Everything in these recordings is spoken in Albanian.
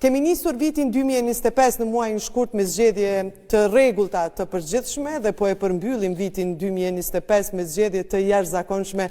Kemi nisur vitin 2025 në muajin shkurt me zgjedhje të rregullta të përgjithshme dhe po e përmbyllim vitin 2025 me zgjedhje të jashtëzakonshme,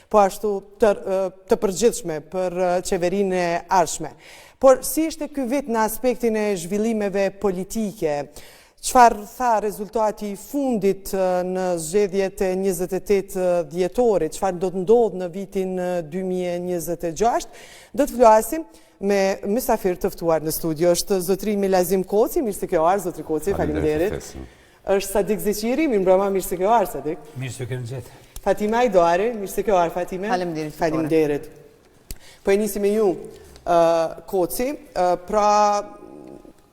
po ashtu të përgjithshme për qeverinë e ardhshme. Por si ishte ky vit në aspektin e zhvillimeve politike? Çfarë tha rezultati i fundit në zgjedhjet e 28 dhjetorit? Çfarë do të ndodhë në vitin 2026? Do të flasim me mysafir të ftuar në studio. Është zotri Milazim Koci, mirë se ke ardhur zotri Koci, faleminderit. Është Sadik Zeqiri, mirëmbrëma, mirë se ke ardhur Sadik. Mirë se keni gjetë. Fatima Idoari, mirë se ke ardhur Fatime. Faleminderit. Po e nisi me ju Koci, pra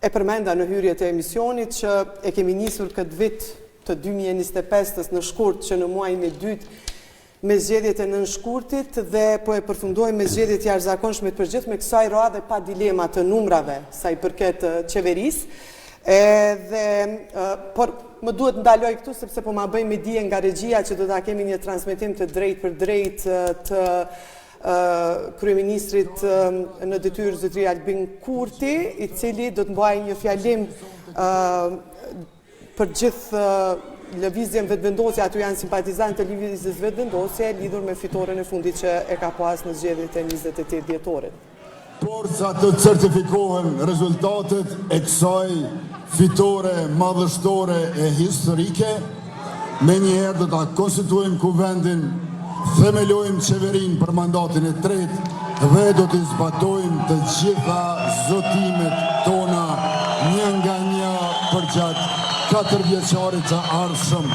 e përmenda në hyrjet e emisionit që e kemi nisur këtë vit të 2025 në shkurt që në muajin e dytë me zgjedhjet e nënshkurtit dhe po e përfundoj me zgjedhjet jashtëzakonshme të përgjithshme kësaj radhe pa dilema të numrave sa i përket qeverisë. Por më duhet ndaloj këtu sepse po ma bëj me dije nga regjia që do ta kemi një transmetim të drejtë për drejtë të kryeministrit në detyrë zotri Albin Kurti, i cili do të mbajë një fjalim për gjithë lëvizjen vetëvendosje, aty janë simpatizantë të lëvizjes vetëvendosje lidhur me fitoren e fundit që e ka pas në zgjedhjet e 28 dhjetorit. Por sa të certifikohen rezultatet e kësaj fitore madhështore e historike, me njëherë do ta konstituojmë kuvendin, themelojmë qeverinë për mandatin e tretë dhe do të zbatojmë të gjitha zotimet tona një nga një për gjatë 4 vjeçarit të ardhshëm,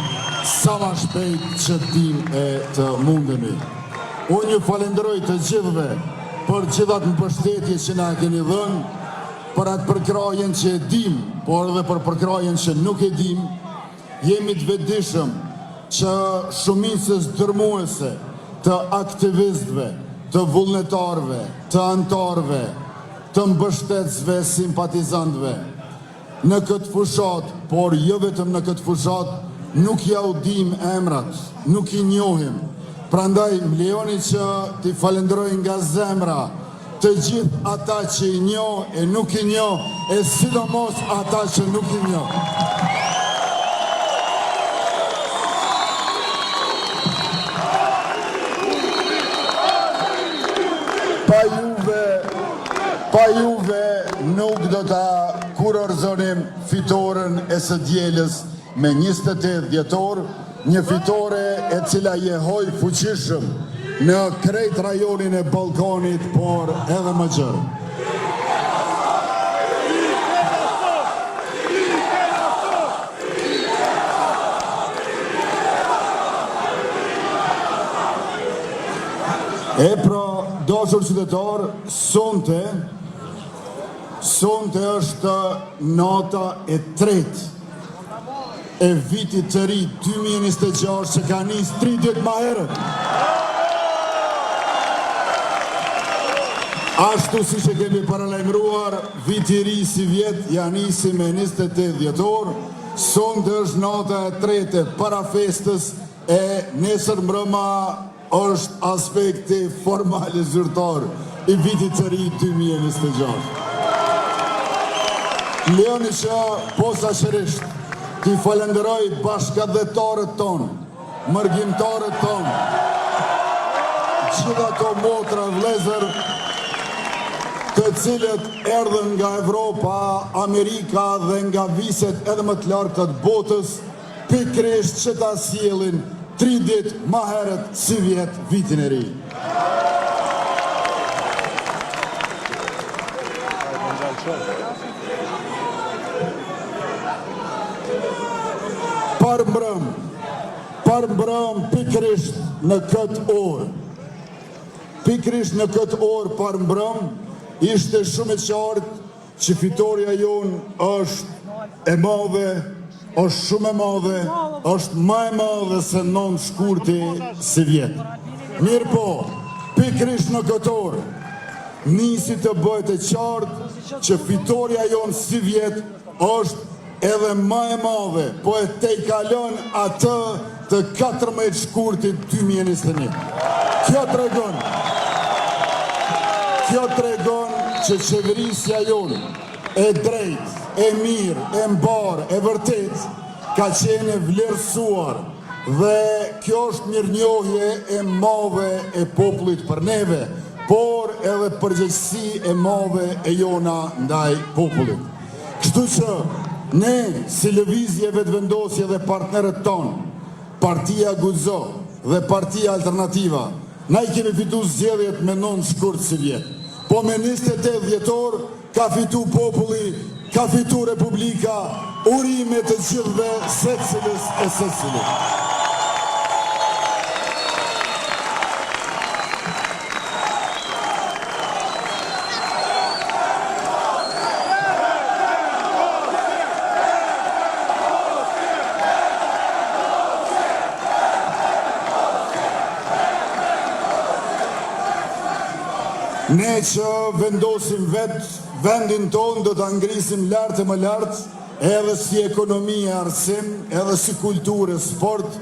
sa më shpejt që dim e të mundemi. Unë ju falenderoj të gjithëve për gjithat mbështetje që na keni dhënë, për atë përkrajen që e dim, por edhe për përkrajen që nuk e dim. Jemi të vetëdijshëm që shumicës dërmuese të aktivistëve, të vullnetarëve, të antarëve, të mbështetësve, simpatizantëve në këtë fushat, por jo vetëm në këtë fushat, nuk ja u dim emrat, nuk i njohim. Prandaj më lejoni që t'i falenderoj nga zemra të gjithë ata që i njoh e nuk i njoh, e sidomos ata që nuk i njoh. Pa juve nuk do ta kurorzonim fitoren e së dielës me 28 dhjetor, një fitore e cila jehoj fuqishëm në krejt rajonin e Ballkanit, por edhe më gjerë. E pra, dashur qytetar, sonte është nata e tretë e vitit të ri 2026 që ka nisë 3 ditë më herët. Ashtu si që kemi paralajmëruar, viti i ri si vjet ja nisi me 28 dhjetor, sonte është nata e tretë para festës e nesër mbrëma është aspekti formal e zyrtar i vitit të ri 2026. Leoni që posaçërisht t'i falenderoj bashkëdhetarët tonë, mërgjimtarët tonë, gjitha ato motra vëllezër të cilët erdhën nga Evropa, Amerika dhe nga viset edhe më të larta të botës, pikërisht që ta sjellin 3 ditë më herët si vjet vitin e ri. Parmbrëm pikërisht në këtë orë. Pikërisht në këtë orë parmbrëm ishte shumë e qartë që fitoria jonë është e madhe, është shumë e madhe, është më e madhe se 9 shkurti si vjet. Mirë po, pikërisht në këtë orë nisi të bëhet e qartë që fitoria jonë si vjet është edhe më e madhe, po e te i kalon atë të 14 shkurtit 2021. Kjo tregon që qeverisja jonë e drejt, e mirë, e mbar, e vërtet, ka qenë vlerësuar dhe kjo është mirënjohje e madhe e popullit për neve, por edhe përgjegjësi e madhe e jona ndaj popullit. Kështu që ne si lëvizje vetëvendosje dhe partnerët tonë, Partia Guxo dhe Partia Alternativa, na I kemi fitu zgjedhjet me 9 shkurt si vjetë. Po me 28 dhjetor ka fitu populli, ka fitu Republika, urime të gjithëve secilës e secilit. Ne që vendosim vetë vendin tonë do të ngrisim lartë e më lartë, edhe si ekonomi e arsim, edhe si kulturë e sport,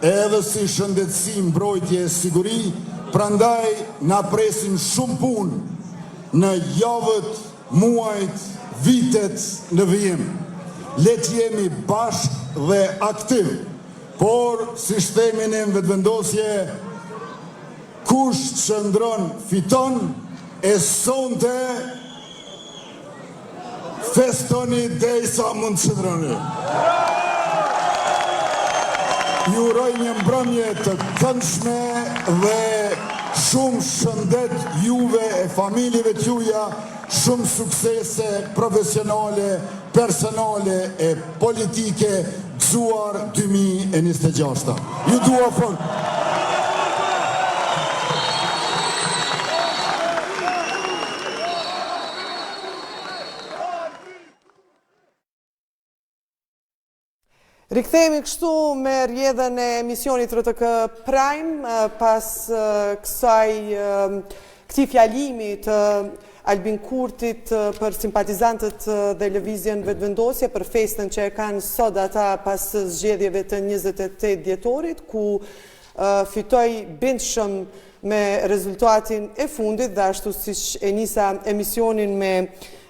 edhe si shëndetësi, mbrojtje e siguri, prandaj na presin shumë punë në javët, muajt, vitet në vijim. Le të jemi bashkë dhe aktiv, por si shtemin e vetëvendosje, kush qëndron fiton, e sonte festoni derisa mund të qëndroni. Ju uroj një mbrëmje të këndshme dhe shumë shëndet juve e familjeve t'juja, shumë suksese profesionale, personale e politike gëzuar 2026. Ju dua fort. Rikthehemi kështu me rrjedhën e emisionit RTK Prime pas këtij fjalimi të Albin Kurtit për simpatizantët dhe lëvizjen vetëvendosje për festën që e kanë sot ata pas zgjedhjeve të 28 dhjetorit, ku fitoi bindshëm me rezultatin e fundit dhe ashtu siç e nisa emisionin me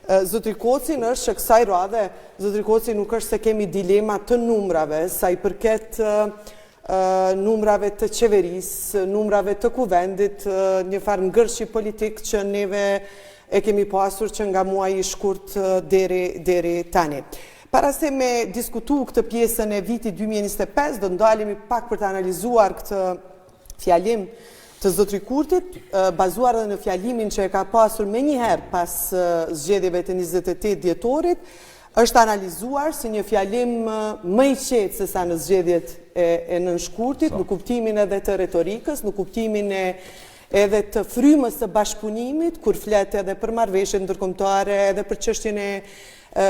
Zotri Kocin, është që kësaj radhe Zotri Kocin nuk është se kemi dilema të numrave, sa I përket numrave të qeverisë, numrave të kuvendit, një farë ngërshi politik që neve e kemi pasur që nga muaji I shkurt deri tani. Para se me diskutu këtë pjesën e vitit 2025, do ndalemi pak për të analizuar këtë fjalim të Zotri Kurtit, bazuar dhe në fjalimin që e ka pasur me njëherë pas zgjedhjeve të 28 dhjetorit, është analizuar si një fjalim më I qetë se sa në zgjedhjet e nënshkurtit, në kuptimin edhe të retorikës, në kuptimin edhe të frymës së bashkëpunimit, kur flet edhe për marrëveshje ndërkombëtare, edhe për çështjen e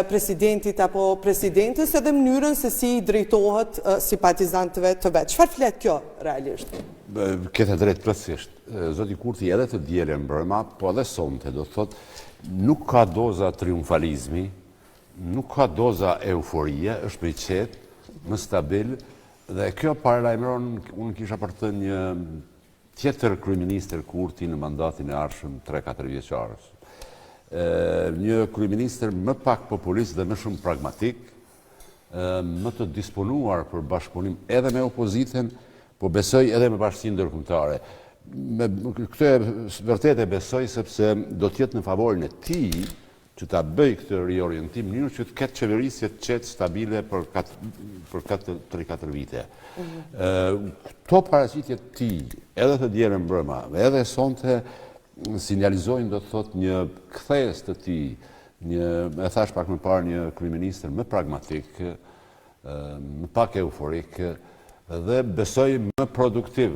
presidentit apo presidentës, edhe mënyrën se si I drejtohet simpatizantëve të vet. Çfarë flet kjo realisht? Këtë drejt plotësisht. Zoti Kurti edhe të dielën mbrëma, po edhe sonte, do të thotë, nuk ka doza triumfalizmi, nuk ka doza euforie, është më I qetë, më stabil, dhe kjo paralajmëron, unë kisha për të një tjetër kryeministër Kurti në mandatin e ardhshëm 3-4 vjeçarës. Një kryeministër më pak populist dhe më shumë pragmatik, më të disponuar për bashkëpunim edhe me opozitën, po besoj edhe me bashkësinë ndërkombëtare. Këtë vërtet e besoj sepse do të jetë në favorin e tij që ta bëj këtë riorientim në mënyrë që të ketë qeverisje të qetë stabile për 3-4 vite. Këto paraqitje të tij, edhe të dielën mbrëma, edhe sonte sinjalizojnë do të thotë një kthes të tij, e thash pak më parë, një kryeministër më pragmatik, më pak euforik, dhe besoj më produktiv.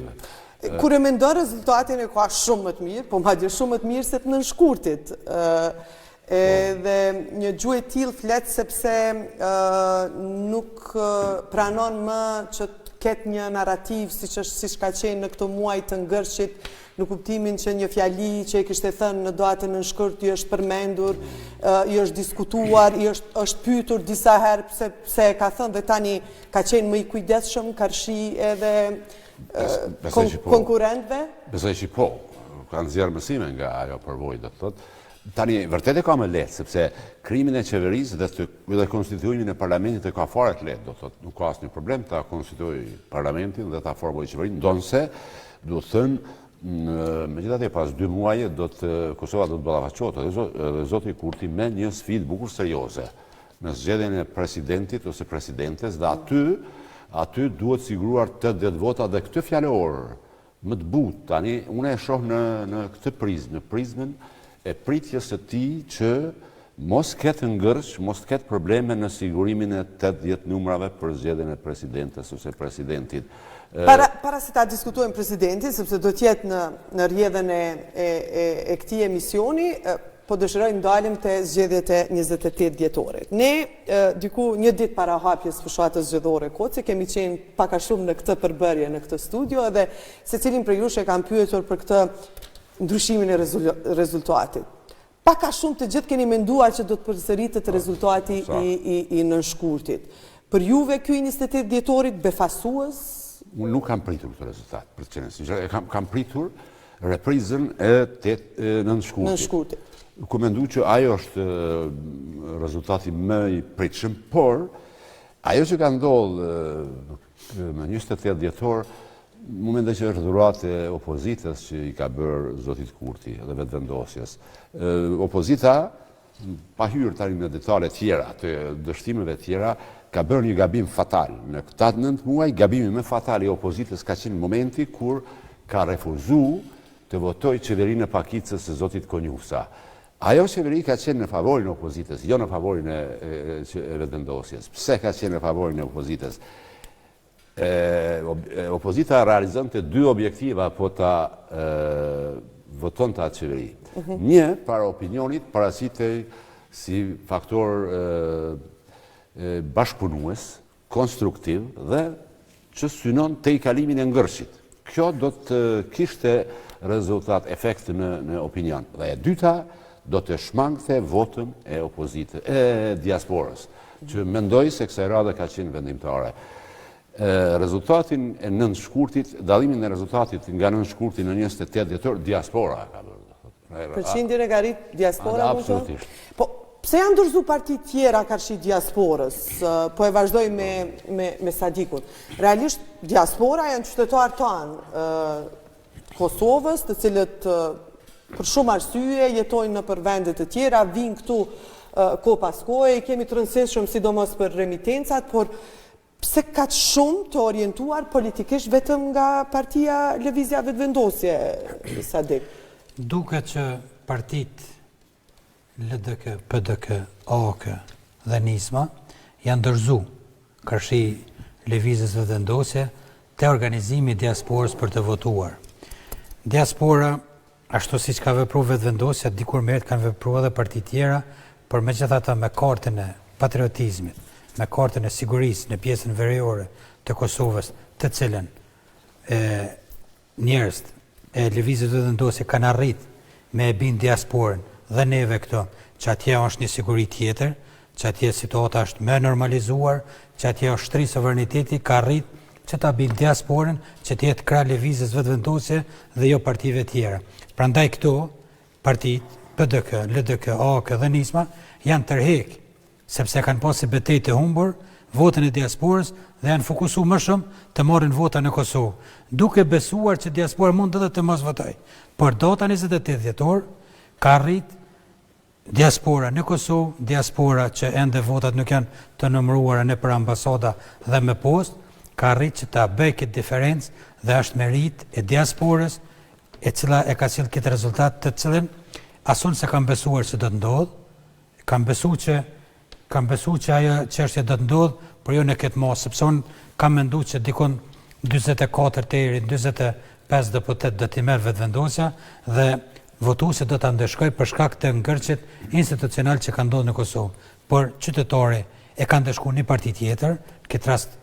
Kur e mendon rezultatin e ka shumë më të mirë, po madje shumë më të mirë se të nënshkurtit. Dhe një gjuhë e tillë flet sepse nuk pranon më që të ketë një narrativ siç ka qenë në këto muaj të ngërshit, në kuptimin që një fjali që e kishte thënë në datën e nënshkurt I është përmendur, I është diskutuar, I është pyetur disa herë pse e ka thënë dhe tani ka qenë më I kujdesshëm karshi edhe konkurrentëve? Besoj që po, ka nxjerrë mësime nga ajo përvojë, do të thotë. Tani, vërtet e ka më lehtë, sepse krimin e qeverisë dhe konstituimin e parlamentit e ka fare të lehtë, do thotë, nuk ka asnjë problem ta konstituoj parlamentin dhe ta formoj qeverinë, ndonse do të thënë megjithatë pas 2 muaje Kosova do të ballafaqohet edhe zoti Kurti me një sfidë bukur serioze në zgjedhjen e presidentit ose presidentes dhe aty duhet siguruar 80 vota dhe këtë fjalor më të butë tani unë e shoh në këtë prizmë, në prizmën e pritjes së tij që mos ketë ngërsh, mos ketë probleme në sigurimin e 80 numrave për zgjedhjen e presidentes ose presidentit. Para se ta diskutojmë presidentin, sepse do t'jetë në rrjedhën e këtij emisioni, po dëshiroj ndalim të zgjedhjet e 28 dhjetorit. Ne, diku një ditë para hapjes fushatës zgjedhore Koci, kemi qenë pak a shumë në këtë përbërje në këtë studio, edhe secilin prej jush e kam pyetur për këtë ndryshimin e rezultatit. Pak a shumë të gjithë keni menduar që do të përsëritet rezultati i nënshkurtit. Për juve ky 28 dhjetorit befasues? Unë nuk kam pritur këtë rezultat, për të qenë sinqert, kam pritur reprizën e nënshkurtit. Ku mendu që ajo është rezultati më i pritshëm, por ajo që ka ndodhur në 28 dhjetor, mu mendoj që është dhurat e opozitës që i ka bërë zotit Kurti dhe vetëvendosjes. Opozita, pa hyrë tani në detale tjera, të dështimeve tjera, ka bërë një gabim fatal. Në këta 9 muaj, gabimi më fatal i opozitës ka qenë momenti kur ka refuzu të votoj qeverinë e pakicës së zotit Konjusa. Ajo qeveri ka qenë në favorin e opozitës, jo në favorin e vetëvendosjes. Pse ka qenë në favorin e opozitës? Opozita realizon të 2 objektiva po ta voton të atë qeveri. Një, para opinionit, parasitej si faktor bashkëpunues, konstruktiv dhe që synon të i kalimin e ngërshit. Kjo do të kishte rezultat, efekt në opinion. Dhe e dyta, do të shmangte votën e opozitës, e diasporës, që mendoj se kësaj radhe ka qenë vendimtare. Rezultatin e nënshkurtit, dallimin e rezultatit nga nënshkurti në 28 dhjetor, diaspora ka bërë. Përqindjen e garit diaspora? Absolutisht. Po, pse janë ndërzu parti tjera karshi diasporës? Po e vazhdoj me Sadikun. Realisht, diaspora janë qytetarë tanë Kosovës, të cilët për shumë arsye jetojnë në për vendet të tjera, vinë këtu ko pas kohë, kemi të rëndësishëm sidomos për remitencat, por pse ka shumë të orientuar politikisht vetëm nga partia Lëvizja Vetëvendosje, Sadik? Duke që partit LDK, PDK, AK dhe NISMA janë ndërzu kërshi Lëvizjes Vetëvendosje të organizimi diasporës për të votuar. Diaspora, ashtu si që ka vepru Vetëvendosja, dikur meret kanë vepru edhe partit tjera, për me gjithata me kartën e patriotizmit, me kartën e sigurisë në pjesën veriore të Kosovës, të cilën njerëz e Lëvizjes Vetëvendosje kanë arrit me e bin diasporën dhe neve këto, që atje është një siguri tjetër, që atje situata është me normalizuar, që atje është shtri sovraniteti, ka arrit që ta bin diasporën, që tjetë krah Lëvizjes Vetëvendosje dhe jo partive tjera. Prandaj këto partit, PDK, LDK, AK dhe NISMA, janë tërheq, sepse kanë pasi betejë të humbur, votën e diasporës dhe janë fokusu më shumë të marrin vota në Kosovë, duke besuar që diaspora mund edhe të mos votojë. Por data 28 dhjetor ka arrit diaspora në Kosovë, diaspora që ende votat nuk janë të numëruara në për ambasada dhe me post, ka arrit që ta bëj këtë diferencë dhe është merit e diasporës e cila e ka sjellë këtë rezultat të cilën asun se kam besuar që do të ndodhë, kam besu që ajo çështje do të ndodhë, por jo në këtë mos, sepse unë kam mendu që dikon 24 deri 25 deputet do t'i merr Vetëvendosja dhe votuesi do ta ndeshkoj për shkak të ngërçit institucional që ka ndodhur në Kosovë. Por qytetari e ka ndeshkuar një parti tjetër, në këtë rast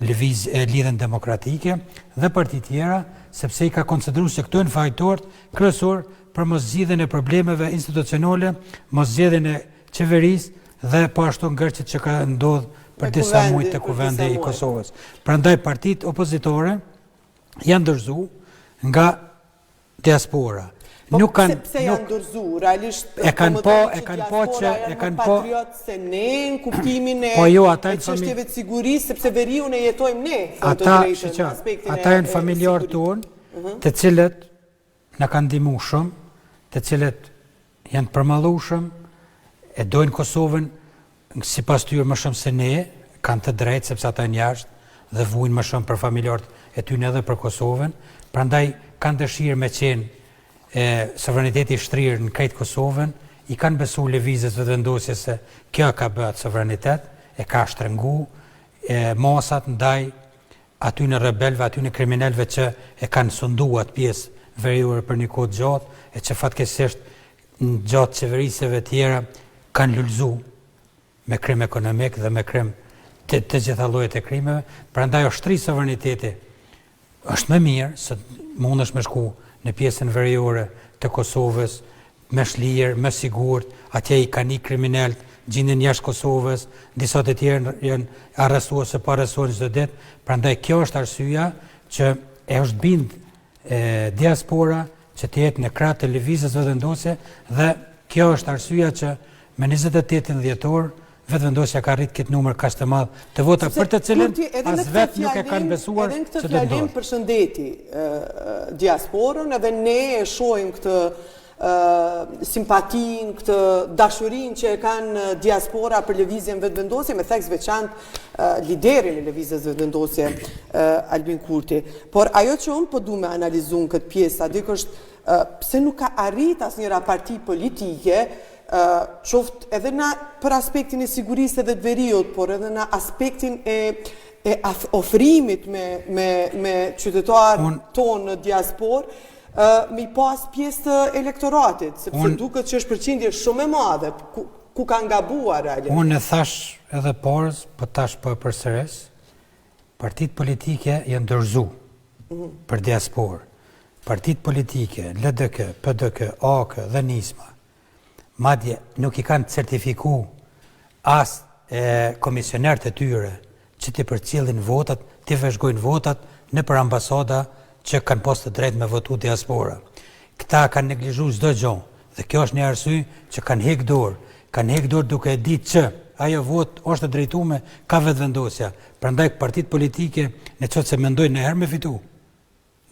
Lidhjen Demokratike dhe parti tjera, sepse i ka konsideruar se këto janë fajtorët kryesor për mos zgjidhjen e problemeve institucionale, mos zgjidhjen e qeverisë dhe po ashtu ngërçit që ka ndodhur për disa muaj tek kuvendi i Kosovës. Prandaj partitë opozitore janë ndërzu nga diaspora. Nuk kanë pse janë dorëzu, realisht kanë patriot se ne në kuptimin e çështjeve të sigurisë, sepse veriun e jetojmë ne, thonë të drejtën, në aspektin e ata janë familjarë tonë, të cilët na kanë ndihmu shumë, të cilët janë të përmallueshëm, e dojnë Kosovën sipas tyre më shumë se ne, kanë të drejtë sepse ata janë jashtë dhe vujnë më shumë për familjarët e tyre edhe për Kosovën, prandaj kanë dëshirë me qenë sovraniteti shtrirë në krejt Kosovën, i kanë besu lëvizjes vetëvendosjes se kjo ka bëhet sovranitet, e ka shtrëngu masat ndaj aty në rebelve, aty në kriminalve që e kanë sundu atë pjesë veriore për një kohë gjatë, e që fatkeqësisht në gjatë qeverisjeve tjera kanë lullzu me krim ekonomik dhe me krim të gjitha llojet e krimeve, prandaj shtri sovraniteti është më mirë se mundesh me shku në pjesën veriore të Kosovës, me shlirë, me sigurt, atje i kanë kriminalët, gjenden jashtë Kosovës, disa të tjerë janë arrestuar se pa arrestuar çdo ditë, prandaj kjo është arsyeja që e është bind diaspora që të jetë në krah të lëvizjes vetëvendosje dhe kjo është arsyeja që me 28 dhjetor vetëvendosja ka rrit këtë numër kaq të madh të vota për të cilën as vetë nuk e kanë besuar se do të ndodhë. Edhe në këtë fjalim përshëndeti diasporën, edhe ne e shohim këtë simpatin, këtë dashurin që e kanë diaspora për lëvizjen vetëvendosje, me theks veçantë liderin e lëvizjes vetëvendosje Albin Kurti. Por ajo që unë po du me analizu në këtë pjesë, adik është pse nuk ka arrit asnjëra parti politike qoftë edhe për aspektin e sigurisë edhe të veriut, por edhe në aspektin e ofrimit me qytetarë tonë në diasporë, mi pas pjesë të elektoratit, sepse duket që është përqindje shumë e madhe, ku ka ngabuar realisht. Unë e thash edhe porës, po tash po e përsëris, partitë politike janë dorëzu për diasporë. Partitë politike, LDK, PDK, AK dhe NISMA, madje nuk i kanë certifiku as komisionerët e tyre që t'i përcjellin votat, t'i vëzhgojnë votat në për ambasada që kanë pas të drejtë me votu diaspora. Këta kanë neglizhu çdo gjë, dhe kjo është një arsye që kanë heq dorë duke e ditë që ajo vot është e drejtuar ka vetëvendosja. Prandaj partitë politike në çështë se mendojnë në herë me fitu,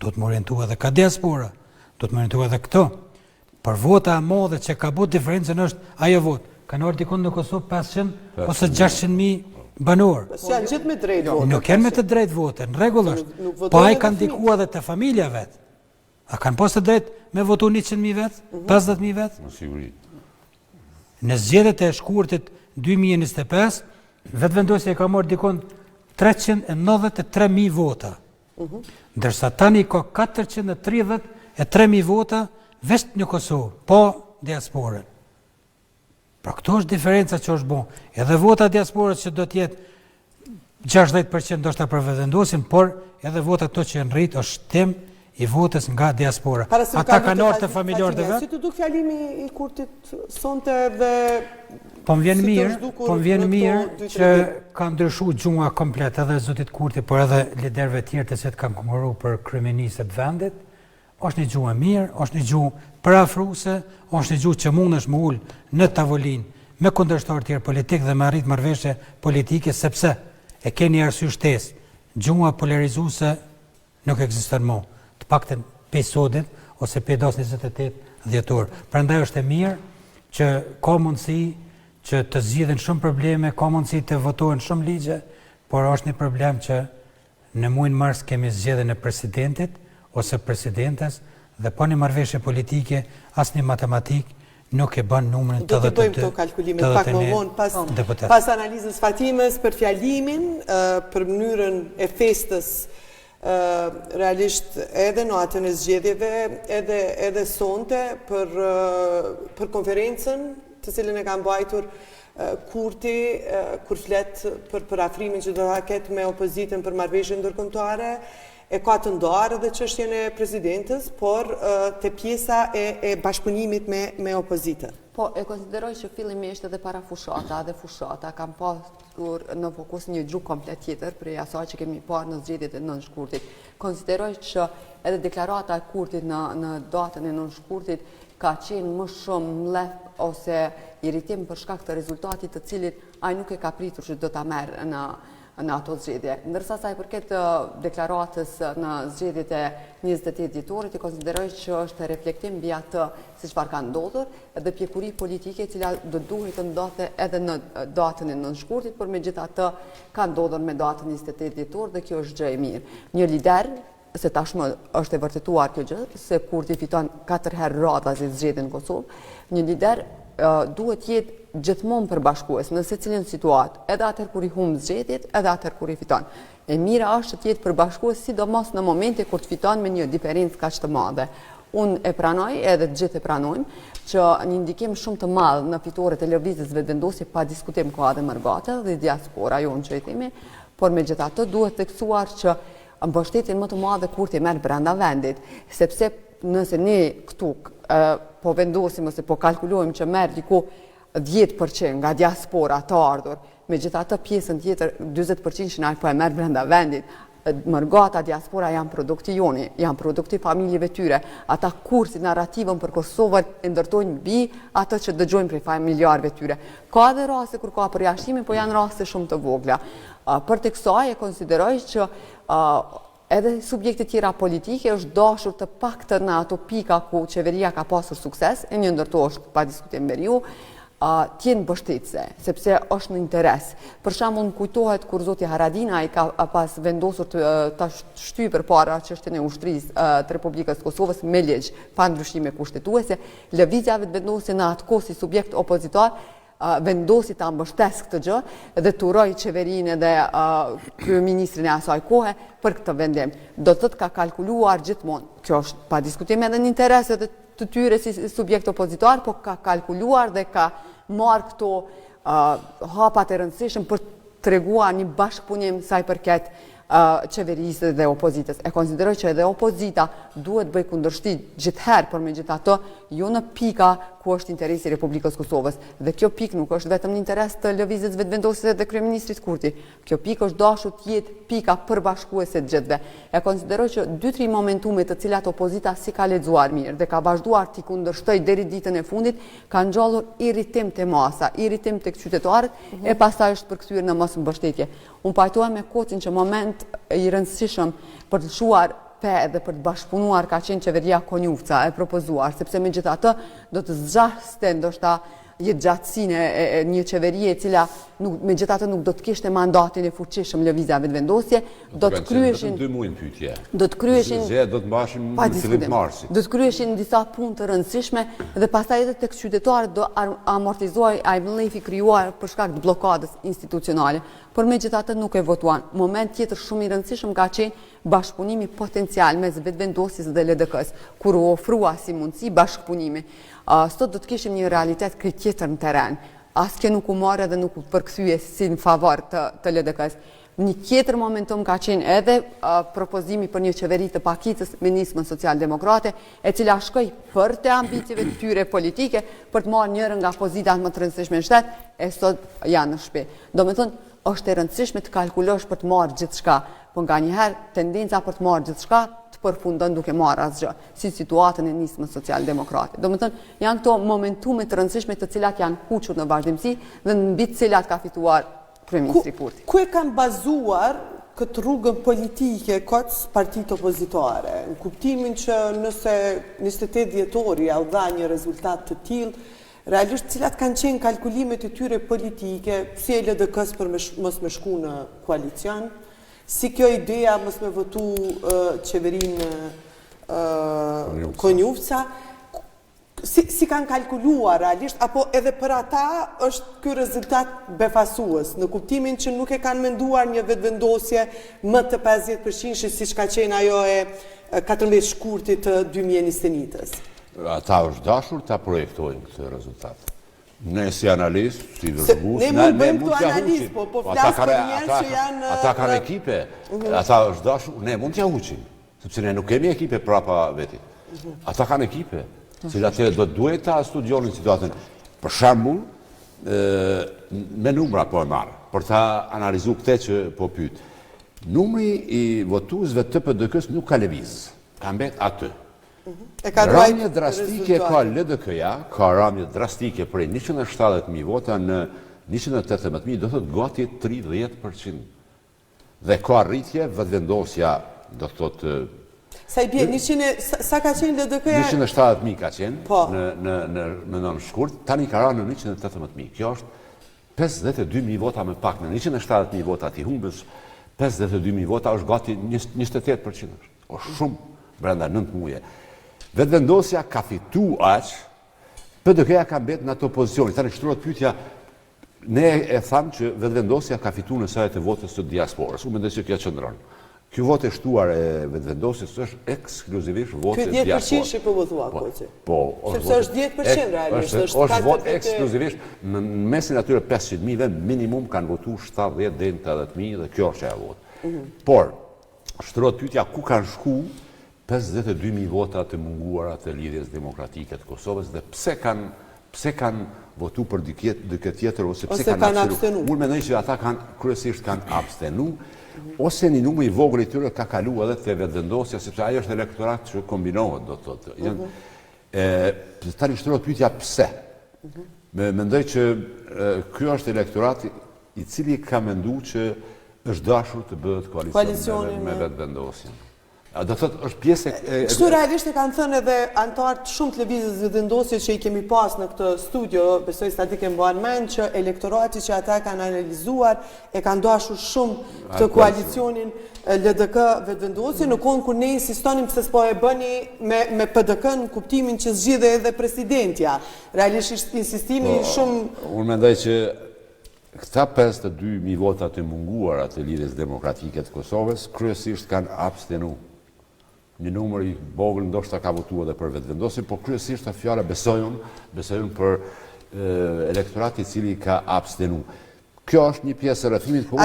do të më orientuar edhe ka diaspora, do të më orientuar edhe këto. Për vota e madhe që ka bëu diferencën është ajo vot. Kanë ardhur dikon në Kosovë 500 ose 600.000 banor. Janë gjithë me drejt votë. Nuk janë me të drejt votë, në rregull është. Po ai kanë ndikuar edhe te familja vet. A kanë pas të drejt me votu 100.000 vet, 50.000 vet? Në siguri. Në zgjedhjet e shkurtit 2025, vetëvendosja ka marrë dikon 393.000 vota. Ndërsa tani ka 433.000 vota vetëm në Kosovë, po diasporën. Pra këto është diferenca që është bo. Edhe vota diasporës që do t'jetë 60% ndoshta për vetëvendosjen, por edhe vota to që janë rrit është shtim i votës nga diaspora. Ata kanë ardhur të familjarët e vet. Si të duk fjalimi i Kurtit sonte dhe po më vjen mirë që ka ndryshuar gjunga komplet edhe zotit Kurti, por edhe liderëve tjerë të cilët kanë konkurruar për kryeministët e vendit. Është një gjuhë e mirë, është një gjuhë parafruese, është një gjuhë që mundesh me ul në tavolinë me kundërshtar tjerë politik dhe me arrit marrëveshje politike, sepse e keni arsye shtesë. Gjuha polarizuese nuk ekziston më, të paktën pe sodit ose pe 28 dhjetor. Prandaj është e mirë që ka mundësi që të zgjidhen shumë probleme, ka mundësi të votohen shumë ligje, por është një problem që në muajin mars kemi zgjedhjen e presidentit ose presidentes dhe pa një marrëveshje politike, asnjë matematik nuk e bën numrin 82. Do të bëjmë këto kalkulimet pak më vonë pas analizës Fatimës për fjalimin, për mënyrën e festës realisht edhe natën e zgjedhjeve, edhe sonte për konferencën të cilën e ka mbajtur Kurti kur flet për afrimin që do ta ketë me opozitën për marrëveshjen ndërkombëtare. E ka të ndarë edhe çështjen e presidentës, por te pjesa e bashkëpunimit me opozitën. Po, e konsideroj që fillimisht edhe para fushata dhe fushata kam pasur në fokus një gjuk komplet tjetër prej asaj që kemi parë në zgjedhjet e 9 shkurtit. Konsideroj që edhe deklarata e Kurtit në datën e 9 shkurtit ka qenë më shumë mlef ose irritim për shkak të rezultatit të cilit ai nuk e ka pritur që do ta merr në ato zgjedhje. Ndërsa sa i përket deklaratës në zgjedhjet e 28 dhjetorit, i konsideroj që është reflektim mbi atë se çfarë ka ndodhur dhe pjekuri politike e cila do duhet të ndodhte edhe në datën e 9 shkurtit, por megjithatë ka ndodhur me datën 28 dhjetor dhe kjo është gjë e mirë. Një lider, se tashmë është e vërtetuar kjo gjë, se Kurti fiton 4 herë radhazi zgjedhjen në Kosovë, një lider duhet jetë gjithmonë përbashkues në secilin situatë, edhe atëherë kur i humb zgjedhjet, edhe atëherë kur i fiton. E mira është të jetë përbashkues sidomos në momente kur të fiton me një diferencë kaq të madhe. Unë e pranoj, edhe të gjithë e pranojmë, që një ndikim shumë të madh në fitoret e lëvizjes vetëvendosje pa diskutim ka edhe Mërgata dhe diaspora jonë që i themi, por megjithatë duhet theksuar që mbështetjen më të madhe Kurti merr brenda vendit, sepse nëse ne këtu po vendosim ose po kalkulojmë që merr diku 10% nga diaspora të ardhur, megjithatë pjesën tjetër 40% që na po e merr brenda vendit. Mërgata, diaspora janë produkti joni, janë produkti familjeve tyre. Ata kursi narrativën për Kosovën e ndërtojnë mbi atë që dëgjojnë prej familjarëve tyre. Ka edhe raste kur ka përjashtime, po janë raste shumë të vogla. Për të kësaj e konsideroj që edhe subjekte tjera politike është dashur të paktën në ato pika ku qeveria ka pasur sukses, e një ndërto është pa diskutim me ju, tjenë bështetëse, sepse është në interes. Për shembull, kujtohet kur zoti Haradinaj ka pas vendosur të shtyjë përpara çështjen e ushtrisë të Republikës së Kosovës me ligj, pa ndryshime kushtetuese, lëvizja vetëvendosje në atë kohë si subjekt opozitar vendosi ta mbështes këtë gjë dhe të uroj qeverinë dhe kryeministrin e asaj kohe për këtë vendim. Do të thotë ka kalkuluar gjithmonë. Kjo është pa diskutim edhe në intereset të tyre si subjekt opozitar, po ka kalkuluar dhe ka marrë këto hapat e rëndësishëm për të treguar një bashkëpunim sa i përket qeverisë dhe opozitës. E konsideroj që edhe opozita duhet bëj kundërshti gjithherë, por megjithatë jo në pika ku është interesi i Republikës Kosovës. Dhe kjo pikë nuk është vetëm në interes të lëvizjes vetëvendosjes dhe kryeministrit Kurti. Kjo pikë është dashur të jetë pika përbashkuese të gjithëve. E konsideroj që 2-3 momentume të cilat opozita si ka lexuar mirë dhe ka vazhduar t'i kundërshtoj deri ditën e fundit, ka ngjallur irritim te masa, irritim tek qytetarët e pastaj është përkthyer në mosmbështetje. Unë pajtohem me Kotin që moment i rëndësishëm për të shuar pe dhe për të bashkëpunuar ka qenë qeveria Konjufca e propozuar, sepse megjithatë do të zgjaste ndoshta jetëgjatësinë e një qeverie e cila megjithatë nuk do të kishte mandatin e fuqishëm lëvizja vetëvendosje, do të kryeshin 2 muaj pyetje. Do të kryeshin do të mbashin në fillim marsit. Do të kryeshin disa punë të rëndësishme dhe pastaj edhe tek qytetarët do amortizohej ai mlefi krijuar për shkak të bllokadës institucionale. Por megjithatë nuk e votuan. Moment tjetër shumë i rëndësishëm ka qenë bashkëpunimi potencial mes vetëvendosjes dhe LDK-s, kur u ofrua si mundësi bashkëpunimi. Sot do të kishim një realitet krejt tjetër në teren. Askë nuk u marrë dhe nuk u përkthye si në favor të LDK-s. Një tjetër momentum ka qenë edhe propozimi për një qeveri të pakicës me nismën socialdemokrate, e cila shkoi për të ambicieve të tyre politike për të marrë njërën nga pozitat më të rëndësishme në shtet, e sot janë në shtëpi. Domethënë, është e rëndësishme të kalkulosh për të marrë gjithçka, por nganjëherë tendenca për të marrë gjithçka të përfundon duke marrë asgjë, si situatën e nismës socialdemokrate. Domethënë, janë këto momentume të rëndësishme të cilat janë kuqur në vazhdimsi dhe mbi të cilat ka fituar kryeministri Kurti. Ku e kanë bazuar këtë rrugën politike këtë partitë opozitare, në kuptimin që nëse 28 dhjetori au dha një rezultat të tillë, realisht cilat kanë qenë kalkulimet e tyre politike, si e LDK-s për mos me shku në koalicion, si kjo ideja mos me votu qeverinë Konjufca, si kanë kalkuluar realisht, apo edhe për ata është ky rezultat befasues, në kuptimin që nuk e kanë menduar një vetëvendosje më të 50% siç ka qenë ajo e 14 shkurtit të 2021-s. Ata është dashur ta projektojnë këtë rezultat. Ne si analistë, si vërgus, ne mund bëjmë këtu analizë, po flas për njerëz që janë ata kanë ekipe, ata është dashur, ne mund t'ja huqim, sepse ne nuk kemi ekipe prapa veti. Ata kanë ekipe, cilat do duhet ta studionin situatën. Për shembull, me numra po e marrë, për ta analizu këte që po pyet. Numri I votuesve të PDK-s nuk ka lëviz, ka mbet aty. Ramje drastike ka LDK-ja, ka ramje drastike prej 170.000 vota në 118.000, do thot gati 30%. Dhe ka rritje vetëvendosja, do thot sa I bie, sa ka qenë LDK-ja? 170.000 ka qenë në nën shkurt, tani ka rënë në 118.000. Kjo është 52.000 vota më pak, në 170.000 vota ti humbës 52.000 vota është gati 28%. Është shumë brenda 9 muaje. Vetëvendosja ka fitu aq, PDK-ja ka mbet në ato pozicione. Tani shtrohet pyetja, ne e thamë që vetëvendosja ka fitu në sajt e votës të diasporës. Unë mendoj se kjo qëndron. Kjo votë e shtuar e vetëvendosjes është ekskluzivisht votë e diasporës. Ky 10% që po votua koçi. Po, sepse është 10% realisht, është votë ekskluzivisht në mesin atyre 500.000-ve minimum kanë votuar 70 deri në 80.000 dhe kjo është ajo votë. Por shtrohet pyetja ku kanë shku 52.000 vota të munguara të lidhjes demokratike të Kosovës dhe pse kanë votu për dikë tjetër ose pse kanë abstenu. Unë mendoj që ata kryesisht kanë abstenu ose një numër I vogël I tyre ka kalu edhe te vetëvendosja, sepse ajo është elektorat që kombinohet, do të thotë. Tani shtrohet pyetja pse. Mendoj që ky është elektorat I cili ka menduar që është dashur të bëhet koalicion me vetëvendosjen. Do thot është pjesë Kështu realisht e kanë thënë edhe anëtarët shumë të lëvizjes vetëvendosjes që I kemi pas në këtë studio, besoj statike mban mend që elektorati që ata kanë analizuar e kanë dashur shumë të koalicionin LDK vetëvendosje në kohën kur ne insistonim pse s'po e bëni me PDK në kuptimin që zgjidhej edhe presidentja. Realisht insistimi shumë. Unë mendoj që këta 52.000 vota të munguara të lidhjes demokratike të Kosovës kryesisht kanë abstenu. Një numër I vogël ndoshta ka votuar edhe për vetëvendosjen, por kryesisht ta fjala besojnë për elektorati I cili ka abstenu. Kjo është një pjesë e rrëfimit, po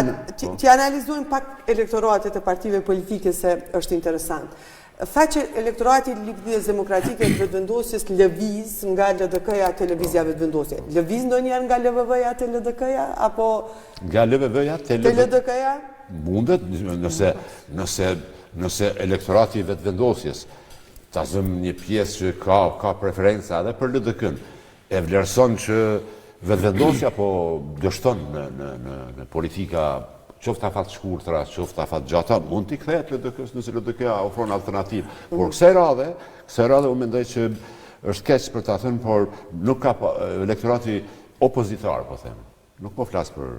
ti analizojmë pak elektoratet e partive politike se është interesant. Faqe elektorati I lidhjes demokratike të vetëvendosjes lëviz nga LDK-ja te lëvizja vetëvendosje. Lëviz ndonjëherë nga LVV-ja te LDK-ja apo nga LVV-ja te LDK-ja? Mundet nëse elektorati I vetëvendosjes ta zëm një pjesë që ka preferenca edhe për LDK-n, e vlerëson që vetëvendosja po dështon në politika qoftë afat shkurtra, qoftë afat gjata, mund t'i kthehet LDK-s nëse LDK-ja ofron alternativë. Por kësaj radhe unë mendoj që është keq për ta thënë, por nuk ka elektorati opozitar, po them. Nuk po flas për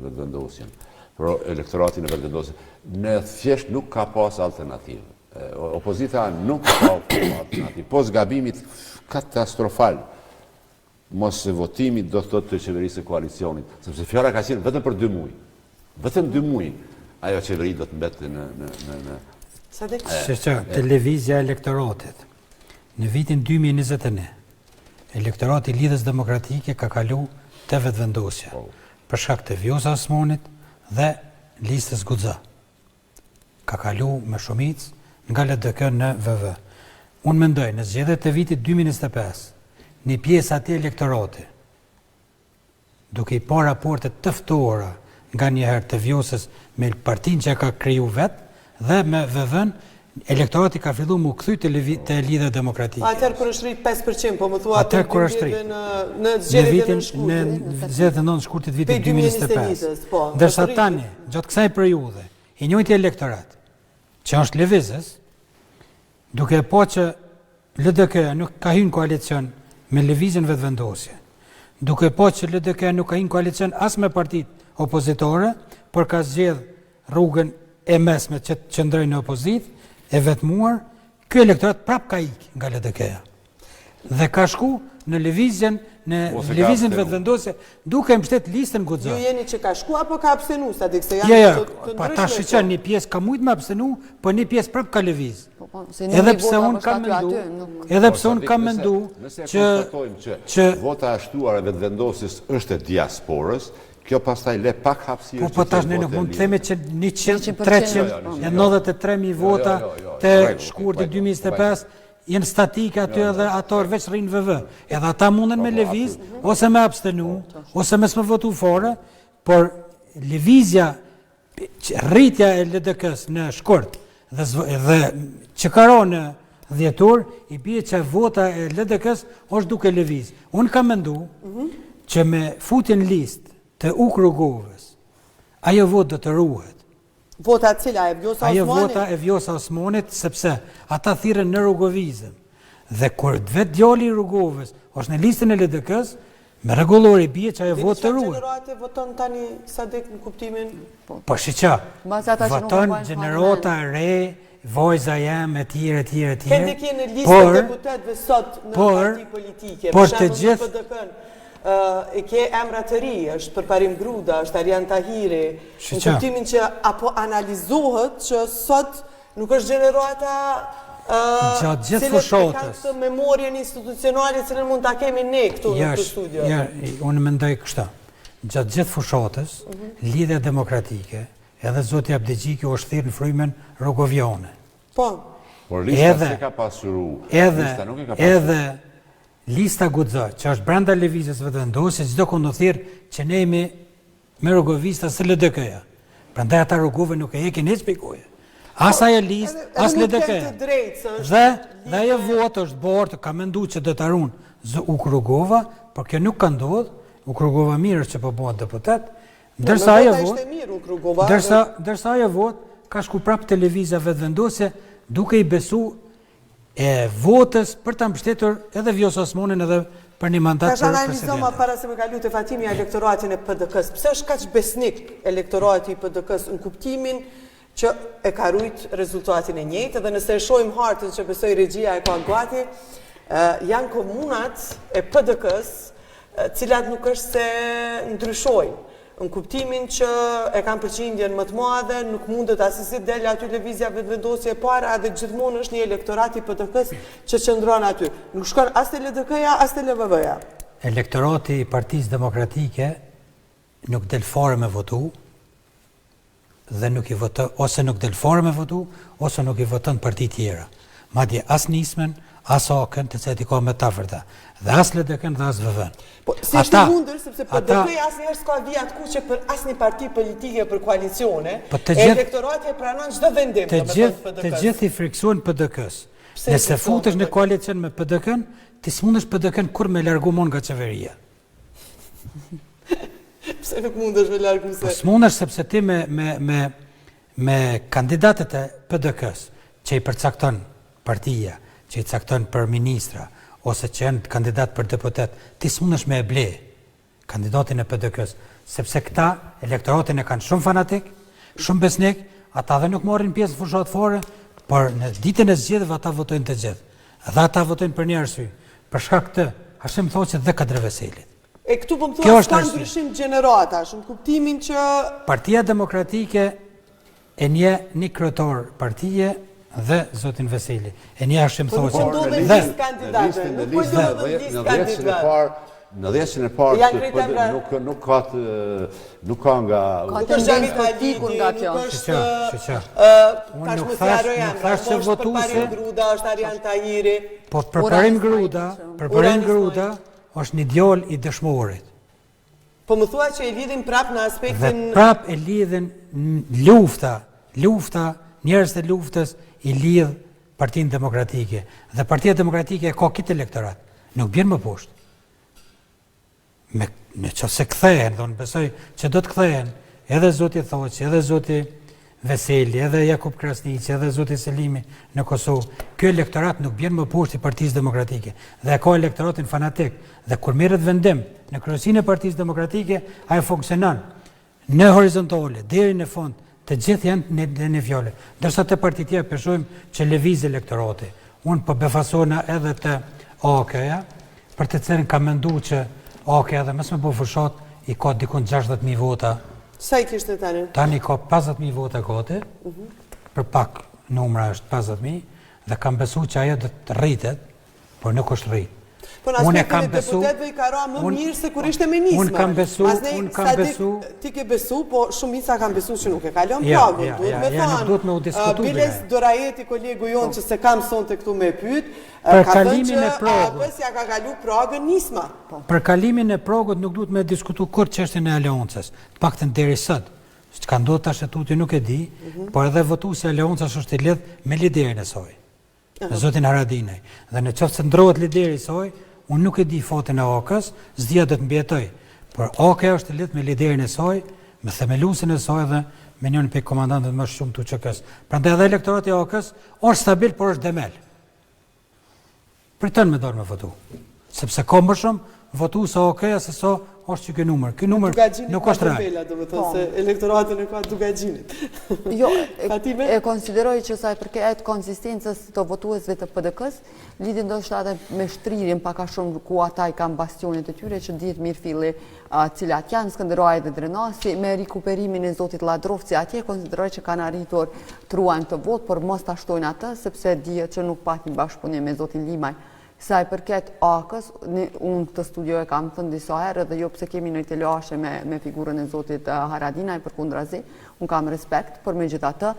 vetëvendosjen, për elektoratin e vetëvendosjes. Ne thjesht nuk ka pas alternativë. Opozita nuk ka alternativë. Pos gabimit katastrofal, mos votimit do thotë të qeverisë së koalicionit, sepse fjala ka qenë vetëm për 2 muaj. Vetëm 2 muaj ajo qeveri do të mbetë në televizja elektoratit. Në vitin 2021, elektorati I lidhjes demokratike ka kalu te vetëvendosja për shkak të Vjosa Osmanit dhe listës Guxha. Ka kalu me shumicë nga LDK në VV. Unë mendoj në zgjedhjet e vitit 2025, një pjesë atij elektorati, duke I parë raporte të ftohura nga njëherë të Vjosës me partinë që ka kriju vetë dhe me VV-n, elektorati ka filluar mu kthy te lidhja demokratike. Atëherë kur është rrit 5%, po më thua atëherë kur është rrit në zgjedhjet në zgjedhjet e 9 shkurtit vitit 2025. Ndërsa tani, gjatë kësaj periudhe, I njëjti elektorat, që është lëvizës, duke po që LDK nuk ka hyrë në koalicion me lëvizjen vetëvendosje, duke po që LDK nuk ka hyrë në koalicion as me partitë opozitore, por ka zgjedh rrugën e mesme që të qëndrojnë në opozitë, e vetmuar, ky elektorat prap ka ikë nga LDK-ja. Dhe ka shku në lëvizjen vetëvendosje, duke mbështet listën Guxha. Ju jeni që ka shku apo ka abstenu, sa dik se janë të ndryshme? Pa ta shiqen, një pjesë ka mujt me abstenu, po një pjesë prap ka lëviz. Edhe pse unë kam mendu që vota e shtuar e vetëvendosjes është e diasporës, kjo pastaj le pak hapësirë. Po tash ne nuk mund të themi që 393.000 vota të shkurtit 2025 jenë statike aty edhe ato veç rrinë VV. Edhe ata munden me lëviz, ose me abstenu, ose me s'më votu fore, por lëvizja, rritja e LDK-s në shkurt dhe që karo në dhjetor, i bie që vota e LDK-s është duke lëviz. Unë kam mendu që me futjen list të UK Rrugovës, ajo votë do të ruhet. Vota cila e Vjosa Osmanit? Ajo vota e Vjosa Osmanit, sepse ata thirrën në rrugovizëm. Dhe kur vetë djali i Rrugovës është në listën e LDK-s, me rregullor i bie që ajo votë të ruhet. Gjenerate voton tani Sadik në kuptimin? Po shiqa, voton gjenerata re, vojza jam, e tjere. Kendi kje në listën e deputetëve sot në parti politike, por të gjithë PDK-n, e ke emra të ri, është Përparim Gruda, është Arjan Tahiri, në kuptimin që apo analizohet që sot nuk është gjenerata gjatë gjithë fushotës. Cilët e kanë të memorien institucionale cilën mund të kemi ne këtu në këtë studio. Unë mendoj kështu. Gjatë gjithë fushotës, lidhja demokratike, edhe zoti Abdegjiki është thirrë në frymën rrugoviane. Po. Por lista se ka pasuru. Edhe lista Guxo, që është brenda lëvizjes vetëvendosje, çdo kënd do thirr që ne jemi me rrugovista së LDK-ja. Prandaj ata rrugove nuk e hekin hiç pikojë. As ajo listë, as LDK-ja. Dhe ajo votë është bortë, ka menduar që do të harun UK Rrugova, por kjo nuk ka ndodhur. UK Rrugova mirë që po bëhet deputet, ndërsa ajo votë ka shku prapë televizia vetëvendosje duke i besu e votës për të mbështetur edhe Vjosa Osmanin edhe për një mandat për presidentin. Tash analizoma para se me kalu te Fatimi elektoratin e PDK-s. Pse është kaq besnik elektorati i PDK-s në kuptimin që e ka rujt rezultatin e njëjtë, dhe nëse e shohim hartën që besoj regjia e ka gati, janë komunat e PDK-s, cilat nuk është se ndryshojnë. Në kuptimin që e kanë përqindjen më të madhe, nuk mundet asisit del aty lëvizja vetëvendosje e para, dhe gjithmonë është një elektorat i PDK-s që qëndron aty. Nuk shkon as te LDK-ja, as te LVV-ja. Elektorati i Partisë Demokratike nuk del fare me votu, dhe nuk i voton, ose nuk del fare me votu, ose nuk i voton parti tjera. Madje as Nismen, as AK-n, të cilat i ka me tafërta, dhe as LDK-n dhe as VV-n. Po, si është i mundër, sepse PDK-ja asnjëherë s'ka vijat kuqe për asnjë parti politike për koalicione, elektorati e pranon çdo vendim. Të gjithë i friksuan PDK-s. Nëse futesh në koalicion me PDK-n, ti s'mundesh PDK-n kur me largu mon nga qeveria. Pse nuk mundesh me largu se? S'mundesh sepse ti me kandidatët e PDK-s që i përcakton partia, që i cakton për ministra, ose që janë kandidat për deputet, ti s'mundesh me e ble kandidatin e PDK-s, sepse këta elektoratin e kanë shumë fanatik, shumë besnik, ata dhe nuk marrin pjesë në fushat fare, por në ditën e zgjedhjeve ata votojnë të gjithë. Dhe ata votojnë për një arsye. Për shkak të, Hashim thotë dhe Kadri Veselit. E këtu po më thua ka ndryshim gjeneratash, në kuptimin që Partia Demokratike e një kryetar partie dhe zotin Veseli. E një Hashim Thoqi. Në 10-ën e parë nuk ka nga... Ka tendencë politiku nga kjo. Nuk thash që votuse... Gruda, është Arjan Tahiri... Po Përparim Gruda është një djal i dëshmorit. Po më thua që e lidhin prap në aspektin... Dhe prap e lidhin lufta, njerëz të luftës i lidh Partinë Demokratike. Dhe Partia Demokratike ka këtë elektorat. Nuk bjen më poshtë. Në që se kthehen, do në besoj që do të kthehen edhe zoti Thoqi, edhe zoti Veseli, edhe Jakub Krasniqi, edhe zoti Selimi në Kosovë. Kjo elektorat nuk bjen më poshtë i Partisë Demokratike. Dhe ka elektoratin fanatik. Dhe kur merret vendim në kryesinë e Partisë Demokratike, ajo funksionon në horizontale, deri në fund, të gjithë janë në fjale. Dërsa të partit tjera përshojmë që lëviz elektorati. Unë po befasona edhe të AK-ja, për të cilën ka mendu që AK edhe mësë me po fushat, i ka dikun 60.000 vota. Sa i kishte tani? Tani ka 50.000 vota kote, për pak numra është 50.000, dhe kam besu që ajo dhe të rritet, por nuk është rrit. Po në aspektin e deputetëve i ka ra më mirë se kur ishte me nismë. Unë kam besu. Ti ke besu, po shumica kam besu që nuk e kalon pragun. Duhet me diskutu. Biles Dorajeti, kolegu jonë që se kam sonte këtu me pyet, për ka thënë kalimin e që pragut. APS ja ka kalu pragën nisma. Për kalimin e pragut nuk duhet me diskutu kur çështjen e aleoncës. Të paktën deri sot. Çka ndodh tash tuti nuk e di, por edhe votuesi aleoncës është i lidh me liderin e saj. Me zotin Haradinaj. Dhe në qoftë se ndrohet lideri i saj, unë nuk e di fatin e AK-s, s'dia do të mbietoj. Por AK është i lidh me liderin e saj, me themeluesin e saj dhe me njërin prej komandantëve më shumë të UÇK-s. Prandaj edhe elektorati i AK-s është stabil, por është demel. Pritën me dorë me votu. Sepse ka më shumë votues AK-ja se sa është që ky numër. Ky numër nuk është real. Do të thotë se elektorati nuk ka Dugaxhinit. Jo, e konsideroj që sa i përket konsistencës të votuesve të PDK-s, lidhi ndoshta edhe me shtrirjen pak a shumë ku ata i kanë bastionet e tyre që dihet mirë filli, cilat janë Skënderaj dhe Drenasi, me rikuperimin e zotit Ladrovci atje konsideroj që kanë arritur truan të vot, por mos ta shtojnë atë sepse dihet që nuk pati bashkëpunim me zotin Limaj. Sa i përket AK-s, unë të studioj kam thënë disa herë dhe jo pse kemi në telashe me figurën e zotit Haradinaj përkundrazi, unë kam respekt, por megjithatë,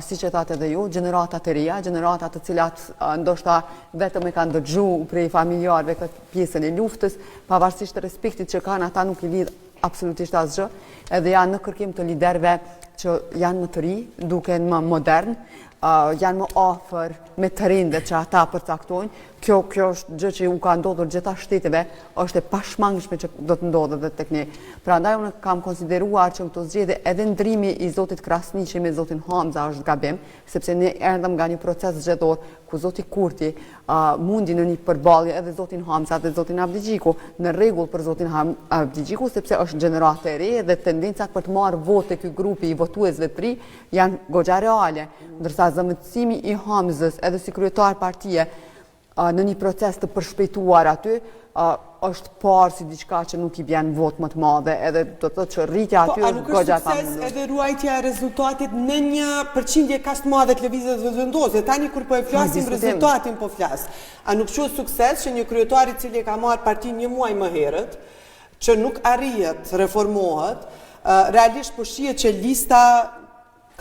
siç e thatë edhe ju, gjeneratat e reja, gjeneratat të cilat ndoshta vetëm e kanë dëgjuar prej familjarëve këtë pjesën e luftës, pavarësisht të respektit që kanë, ata nuk i lidh absolutisht asgjë, edhe janë në kërkim të liderëve që janë më të ri, duken më modern, janë më afër me të rindet që ata përcaktojnë. Kjo është gjë që u ka ndodhur gjitha shteteve, është e pashmangshme që do të ndodhë dhe tek ne. Prandaj unë kam konsideruar që këto zgjedhje edhe ndrimi i zotit Krasniqi me zotin Hamza është gabim, sepse ne erdhëm nga një proces zgjedhor ku zoti Kurti mundi në një përballje edhe zotin Hamza dhe zotin Avdigjiku, në rregull për zotin Avdigjiku sepse është gjenerate e re dhe tendencat për të marrë vote ky grupi i votuesve të ri janë goxha reale, ndërsa zëvendësimi i Hamzës edhe si kryetar partie në një proces të përshpejtuar aty, është parë si diçka që nuk i vjen vot më të madhe, edhe do të thotë që rritja aty është goxha e pamundur. Sukses edhe ruajtja e rezultatit në një përqindje kaq të madhe të lëvizjes vendosje. Tani kur po e flasim rezultatin po flas. A nuk quhet sukses që një kryetar i cili ka marrë partinë një muaj më herët, që nuk arrihet reformohet, realisht po shihet që lista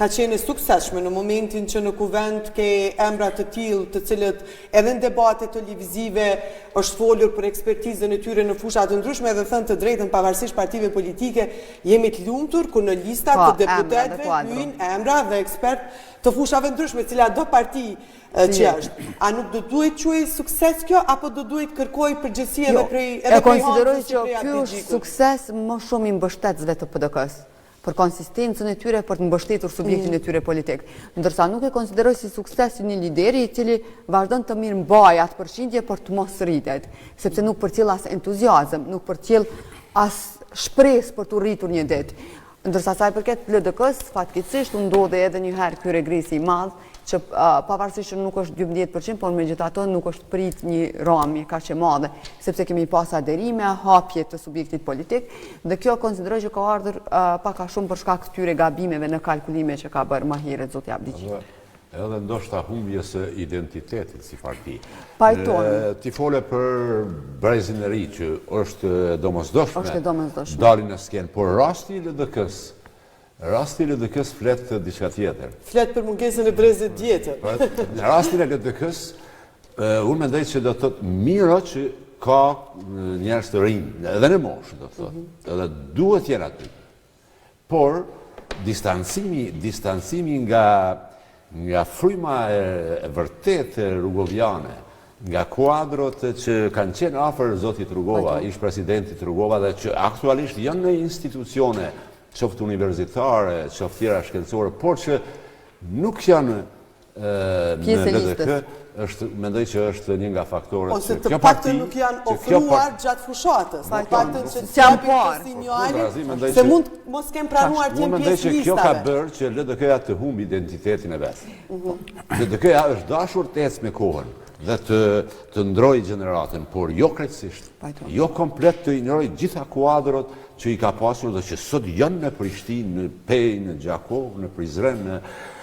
ka qenë suksesshme në momentin që në kuvend ke emra të tillë të cilët edhe në debate televizive është folur për ekspertizën e tyre në fusha të ndryshme dhe thënë të drejtën pavarësisht partive politike, jemi të lumtur ku në lista të deputetëve hyjnë emra dhe ekspert të fushave ndryshme, cila do parti që është. A nuk do duhet quaj sukses kjo apo do duhet kërkoj përgjegjësi edhe prej e konsideroj që ky është sukses më shumë i mbështetësve të PDK-s. Për konsistencën e tyre për të mbështetur subjektin e tyre politik. Ndërsa nuk e konsideroj si sukses një lideri i cili vazhdon të mirëmbajë atë përqindje për të mos rritet, sepse nuk përcjell as entuziazëm, nuk përcjell as shpresë për të rritur një ditë. Ndërsa sa i përket LDK-s, fatkeqësisht u ndodhi edhe një herë ky regresi i madh, që pavarësisht që nuk është 12%, por megjithatë nuk është prit një ramje kaq e madhe, sepse kemi pas aderime, hapje të subjektit politik, dhe kjo konsideroj që ka ardhur pak a shumë për shkak të këtyre gabimeve në kalkulime që ka bërë më herët zoti Avdigji. Edhe ndoshta humbjes së identitetit si parti. Pajton. Ti fole për brezinëri që është domosdoshme. Është domosdoshme. Dalin në skenë, por rasti i LDK-s flet diçka tjetër. Flet për mungesën e brezit djetër. Në rastin e LDK-s, unë mendoj që do të thotë mirë që ka njerëz të rinj, edhe në moshë do të thotë, edhe duhet jenë aty. Por distancimi nga fryma e vërtet rrugoviane, nga kuadrot që kanë qenë afër zotit Rugova, ish presidentit Rugova dhe që aktualisht janë në institucione qoftë universitare, qoftë tjera shkencore, por që nuk janë në LDK, mendoj që është një nga faktorët ose të paktën nuk janë ofruar gjatë fushatës, të paktën që janë parë sinjalin se mund mos kem pranuar të jenë pjesë listave. Kjo ka bërë që LDK-ja të humbi identitetin e vet. LDK-ja është dashur të ecë me kohën dhe të ndrojë gjeneratën, por jo krejtësisht, jo komplet të ignorojë gjitha kuadrot që i ka pasur dhe që sot janë në Prishtinë, në Pej, në Gjakov, në Prizren,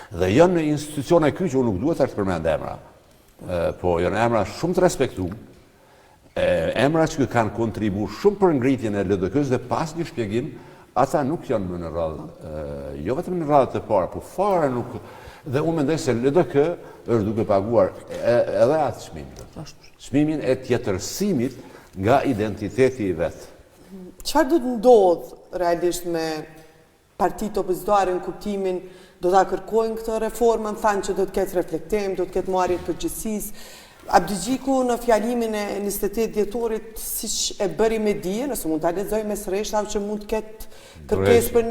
dhe janë në institucione këtu që unë nuk duhet të përmend emra. Po janë emra shumë të respektuar, emra që kanë kontribu shumë për ngritjen e LDK-s dhe pas një shpjegim, ata nuk janë më në radhë, jo vetëm në radhët e para, por fare nuk... Dhe unë mendoj se LDK është duke paguar edhe atë çmimin. Çmimin e tjetërsimit nga identiteti i vetë. Çfarë do të ndodhë realisht me partitë opozitare në kuptimin do ta kërkojnë këtë reformën, thanë që do të ketë reflektim, do të ketë marrje të përgjegjësisë. Abdi Gjiku në fjalimin e 28 dhjetorit, siç e bëri me dije, nëse mund ta lexoj mes rreshtave që mund të ketë kërkesë për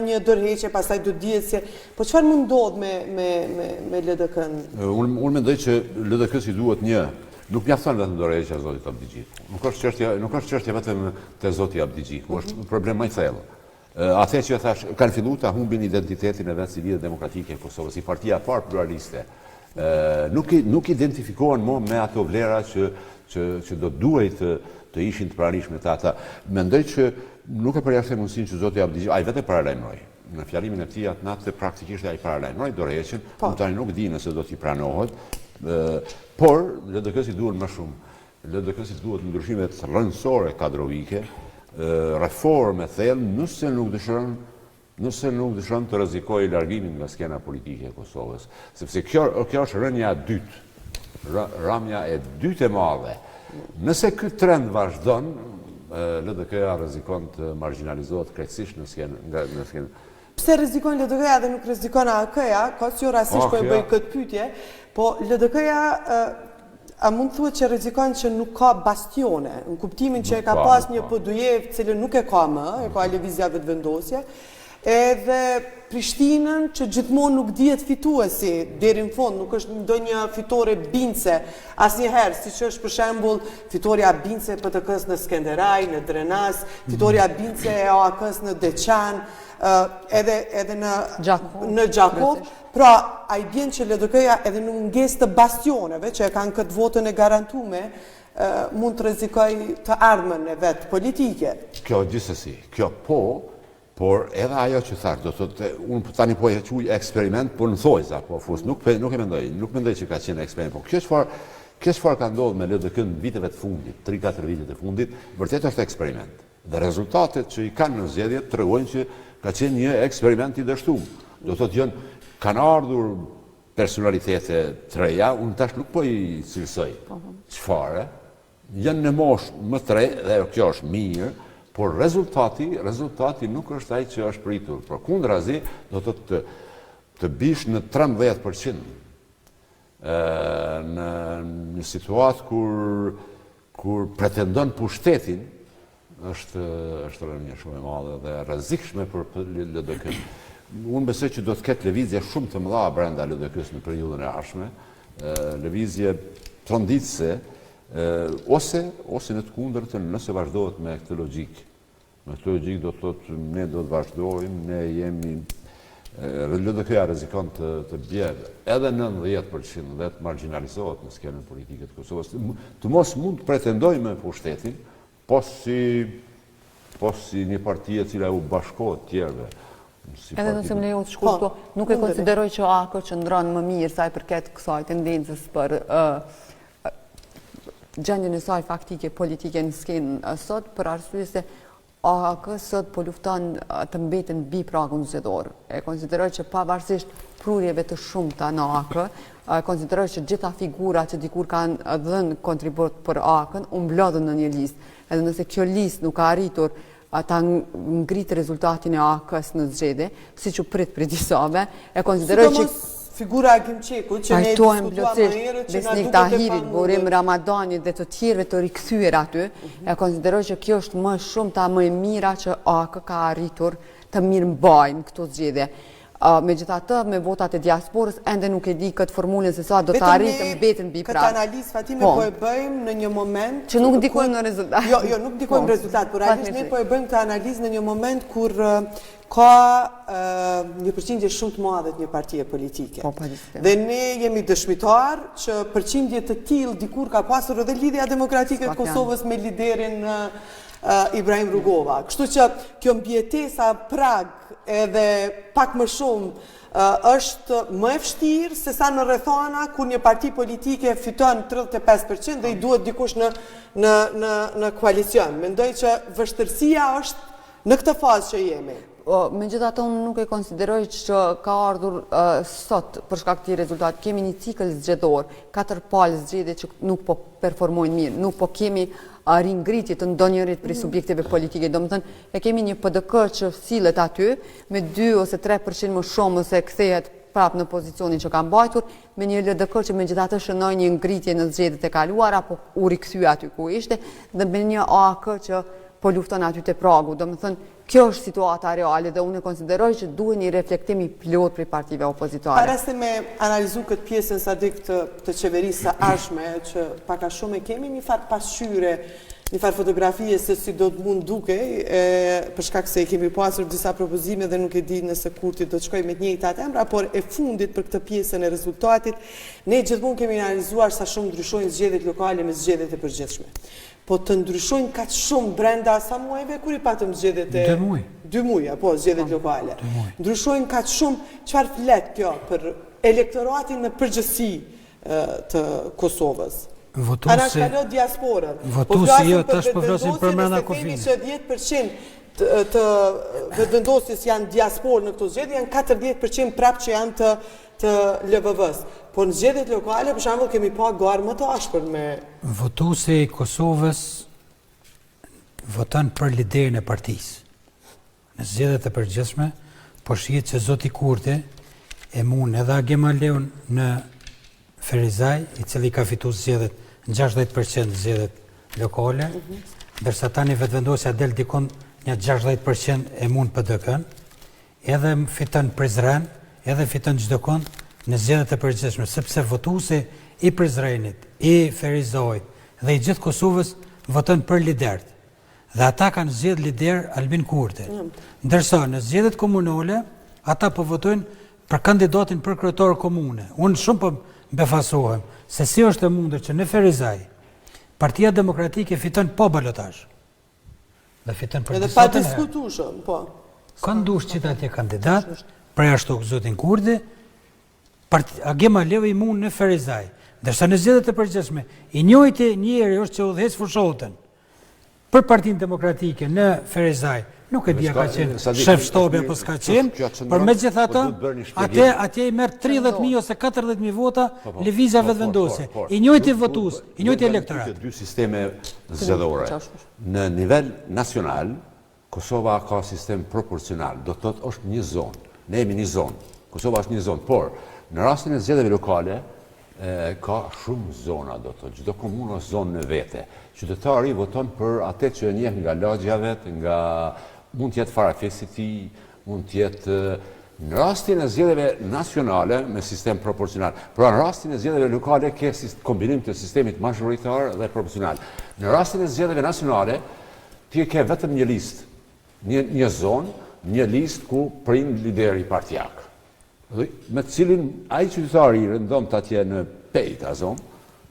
një dorëheqje, pastaj do dihet se po çfarë mund ndodh me LDK-n? Unë mendoj që LDK si duhet nuk mjafton vetëm dorëheqja e zotit Abdi Gjiku. Nuk është çështje vetëm te zoti Abdi Gjiku, është problem më i thellë. Atë që thash, kanë filluar ta humbin identitetin e vetë civile demokratike e Kosovës, si partia e parë pluraliste. Nuk identifikohen më me ato vlera që do duhet të ishin të pranishme të ata. Mendoj që nuk e përjashtoj mundësinë që zoti Abdi Gjiku, ai vetë paralajmëroi. Në fjalimin e tij natë praktikisht ai paralajmëroi dorëheqjen, tani nuk di nëse do t'i pranohet, por LDK-si duhet më shumë. LDK-si duhet ndryshimet rrënësore kadrovike, reforme thellë, nëse nuk dëshiron të rrezikojë largimin nga skena politike e Kosovës, sepse kjo është rënja e dytë, ramja e dytë e madhe. Nëse ky trend vazhdon, LDK-ja rrezikon të marginalizohet krejtësisht në skenë. Pse rrezikon LDK-ja dhe nuk rrezikon AK-ja? Ka që rastisht po e bëj këtë pyetje, po LDK-ja a mund thuhet që rrezikon që nuk ka bastione, në kuptimin që e ka pas një PD-jev, cilën nuk e ka më, e ka lëvizja vetëvendosje, edhe Prishtinën që gjithmonë nuk dihet fituesi deri në fond, nuk është ndonjë fitore bindse asnjëherë, siç është për shembull fitoria bindse e PTK-s në Skenderaj, në Drenas, fitoria bindse e OAK-s në Deçan, edhe në Gjakov. Pra, a i bjen që LDK-ja edhe në mungesë të bastioneve, që e kanë këtë votën e garantume, mund të rrezikoj të ardhmen e vetë politike. Kjo gjithsesi, kjo por edhe ajo që thash, do thotë, unë tani po e quaj eksperiment, po në thojza, po fus, nuk e mendoj që ka qenë eksperiment, po kjo çfarë ka ndodhur me LDK në viteve të fundit, 3-4 vitet e fundit, vërtet është eksperiment. Dhe rezultatet që i kanë në zgjedhje tregojnë që ka qenë një eksperiment i dështuar. Do thotë kanë ardhur personalitete të reja, unë tash nuk po i cilësoj çfarë, janë në moshë më të re, dhe kjo është mirë, por rezultati nuk është ai që është pritur. Por kundrazi do të bish në 13% në një situatë kur pretendon pushtetin, është rënje shumë e madhe dhe rrezikshme për LDK. Unë besoj që do të ketë lëvizje shumë të mëdha brenda LDK-s në periudhën e ardhshme, lëvizje tronditëse, ose në të kundërtën nëse vazhdohet me këtë logjikë. Me këtë logjikë do të thotë ne do të vazhdojmë, ne jemi LDK-ja rrezikon të bjerë edhe 90% dhe të marginalizohet në skenën politike të Kosovës. Të mos mund të pretendojë me pushtetin, po si një parti e cila u bashkohet tjerëve. Edhe nëse më lejo të shkurto, nuk e konsideroj që AK qëndron më mirë sa i përket kësaj tendencës për gjendjen e saj faktike politike në skenën sot, për arsye se AK sot po lufton të mbeten mbi pragun zgjedhor. E konsideroj që pavarësisht prurjeve të shumta në AK, konsideroj që gjitha figurat që dikur kanë dhënë kontribut për AK-n u mblodhen në një listë. Edhe nëse kjo listë nuk ka arritur ta ngritë rezultatin e AK-s në zgjedhje, siç u prit për disave, e konsideroj që figura e Gimçekut që ne diskutuam më herët, që Besnik Tahirit, Burim Ramadanit dhe të tjerëve të rikthyer aty, e konsideroj që kjo është më shumë ta më e mira që AK ka arritur të mirëmbajnë këto zgjedhje. Megjithatë, me votat e diasporës, ende nuk e di këtë formulën se sa do të arrijë të mbeten mbi prag. Këtë analizë Fatime po e bëjmë në një moment që nuk ndikojmë në rezultat. Jo, nuk ndikojmë në rezultat, por realisht ne po e bëjmë këtë analizë në një moment kur ka një përqindje shumë të madhe të një partie politike. Dhe ne jemi dëshmitar që përqindje të tillë dikur ka pasur edhe lidhja demokratike të Kosovës me liderin Ibrahim Rugova. Kështu që kjo mbjetesa prag edhe pak më shumë është më e vështirë se sa në rrethana kur një parti politike fiton 35% dhe i duhet dikush në koalicion. Mendoj që vështërsia është në këtë fazë që jemi. Megjithatë, unë nuk e konsideroj që ka ardhur sot për shkak të rezultat. Kemi një cikël zgjedhor, 4 palë zgjedhje që nuk po performojnë mirë, nuk po kemi ringritje të ndonjërit prej subjekteve politike. Domethënë, e kemi një PDK që sillet aty me 2 ose 3% më shumë ose kthehet prapë në pozicionin që ka mbajtur, me një LDK që megjithatë shënoi një ngritje në zgjedhjet e kaluara, apo u rikthye aty ku ishte, dhe me një AAK që po lufton aty te pragu. Domethënë, kjo është situata reale dhe unë e konsideroj që duhet një reflektim i plot prej partive opozitare. Para se me analizu këtë pjesën sadik të qeverisë së ardhshme, që pak a shumë e kemi një farë pasqyre, një farë fotografie se si do të mund dukej, për shkak se kemi pasur disa propozime dhe nuk e di nëse Kurti do të shkoj me të njëjtat emra, por e fundit për këtë pjesën e rezultatit, ne gjithmonë kemi analizuar sa shumë ndryshojnë zgjedhjet lokale me zgjedhjet e përgjithshme. Po të ndryshojnë kaq shumë brenda sa muajve kur i patëm zgjedhjet e 2 muaj, apo zgjedhjet lokale. Ndryshojnë kaq shumë, çfarë flet kjo për elektoratin në përgjithësi të Kosovës. Ana shkalo diasporën. Votuesi jo, tash po flasim për brenda kufirit. Që 10% të vendosjes janë diasporë në këto zgjedhje, janë 40% prapë që janë të LVV-s. Po në zgjedhjet lokale, për shembull, kemi pa garë më të ashpër me... Votuesi i Kosovës voton për liderin e partisë. Në zgjedhjet e përgjithshme, po shihet që zoti Kurti e mund edhe Agema Leon në Ferizaj, i cili ka fituar zgjedhjet 60% zgjedhjet lokale, ndërsa tani vetvendosja del dikon një 60% e mund PDK-n, edhe fiton Prizren, edhe fiton çdo kënd në zgjedhjet e përgjithshme, sepse votuesi i Prizrenit, i Ferizajit dhe i gjithë Kosovës voton për lidert. Dhe ata kanë zgjedhur lider Albin Kurti. Ndërsa në zgjedhjet komunale, ata po votojnë për kandidatin për kryetar komune. Unë shumë po befasohem se si është e mundur që në Ferizaj Partia Demokratike fiton pa balotazh. Dhe fiton për edhe pa diskutueshëm, po. Ka ndush që atje kandidat, prej ashtu zotin Kurti, Agema Leo i mund në Ferizaj. Ndërsa në zgjedhjet e përgjithshme, i njëjti njeri është që udhëheq fushotën për Partinë Demokratike në Ferizaj. Nuk e dia ka qenë shef shtabi apo s'ka qenë, por megjithatë, atje i merr 30.000 ose 40.000 vota lëvizja vetvendosje. I njëjti votues, i njëjti elektorat. Dy sisteme zgjedhore. Në nivel nacional, Kosova ka sistem proporcional, do të thotë është një zonë. Ne jemi një zonë. Kosova është një zonë, por në rastin e zgjedhjeve lokale ka shumë zona, do të thotë. Çdo komunë është zonë në vete. Qytetari voton për atë që njeh nga lagja vet, nga mund të jetë farafesi i tij, mund të jetë në rastin e zgjedhjeve nacionale me sistem proporcional. Pra në rastin e zgjedhjeve lokale ke kombinim të sistemit mazhoritar dhe proporcional. Në rastin e zgjedhjeve nacionale ti ke vetëm një listë, një zonë, një listë ku prind lideri partijak. Me të cilin ai qytetari i rëndom të atje në Pejta zonë,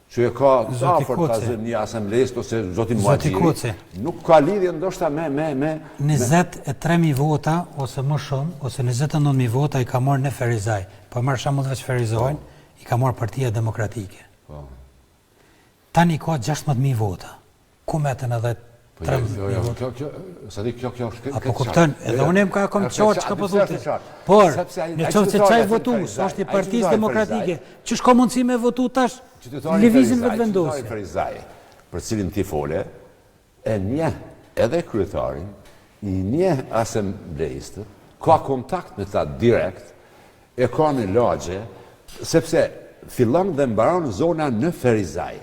që e ka afër ka zënë një asamblesë ose zotin Muatiri, nuk ka lidhje ndoshta me 23.000 vota ose më shumë, ose 29.000 vota i ka marrë në Ferizaj. Po marrë shembull veç Ferizajin, i ka marrë Partia Demokratike. Tani ka 16.000 vota. Ku metën edhe 13.000 vota? Apo kupton, edhe unë më kam qartë çka po thotë. Por, në qoftë se çaj votues është i Partisë Demokratike, ç'është ka mundësi me votu tash? Lëvizjen vetvendosje. Ferizaj, për cilin ti fole, e njeh edhe kryetarin, i njeh asamblejistët, ka kontakt me ta direkt, e ka në lagje, sepse fillon dhe mbaron zona në Ferizaj.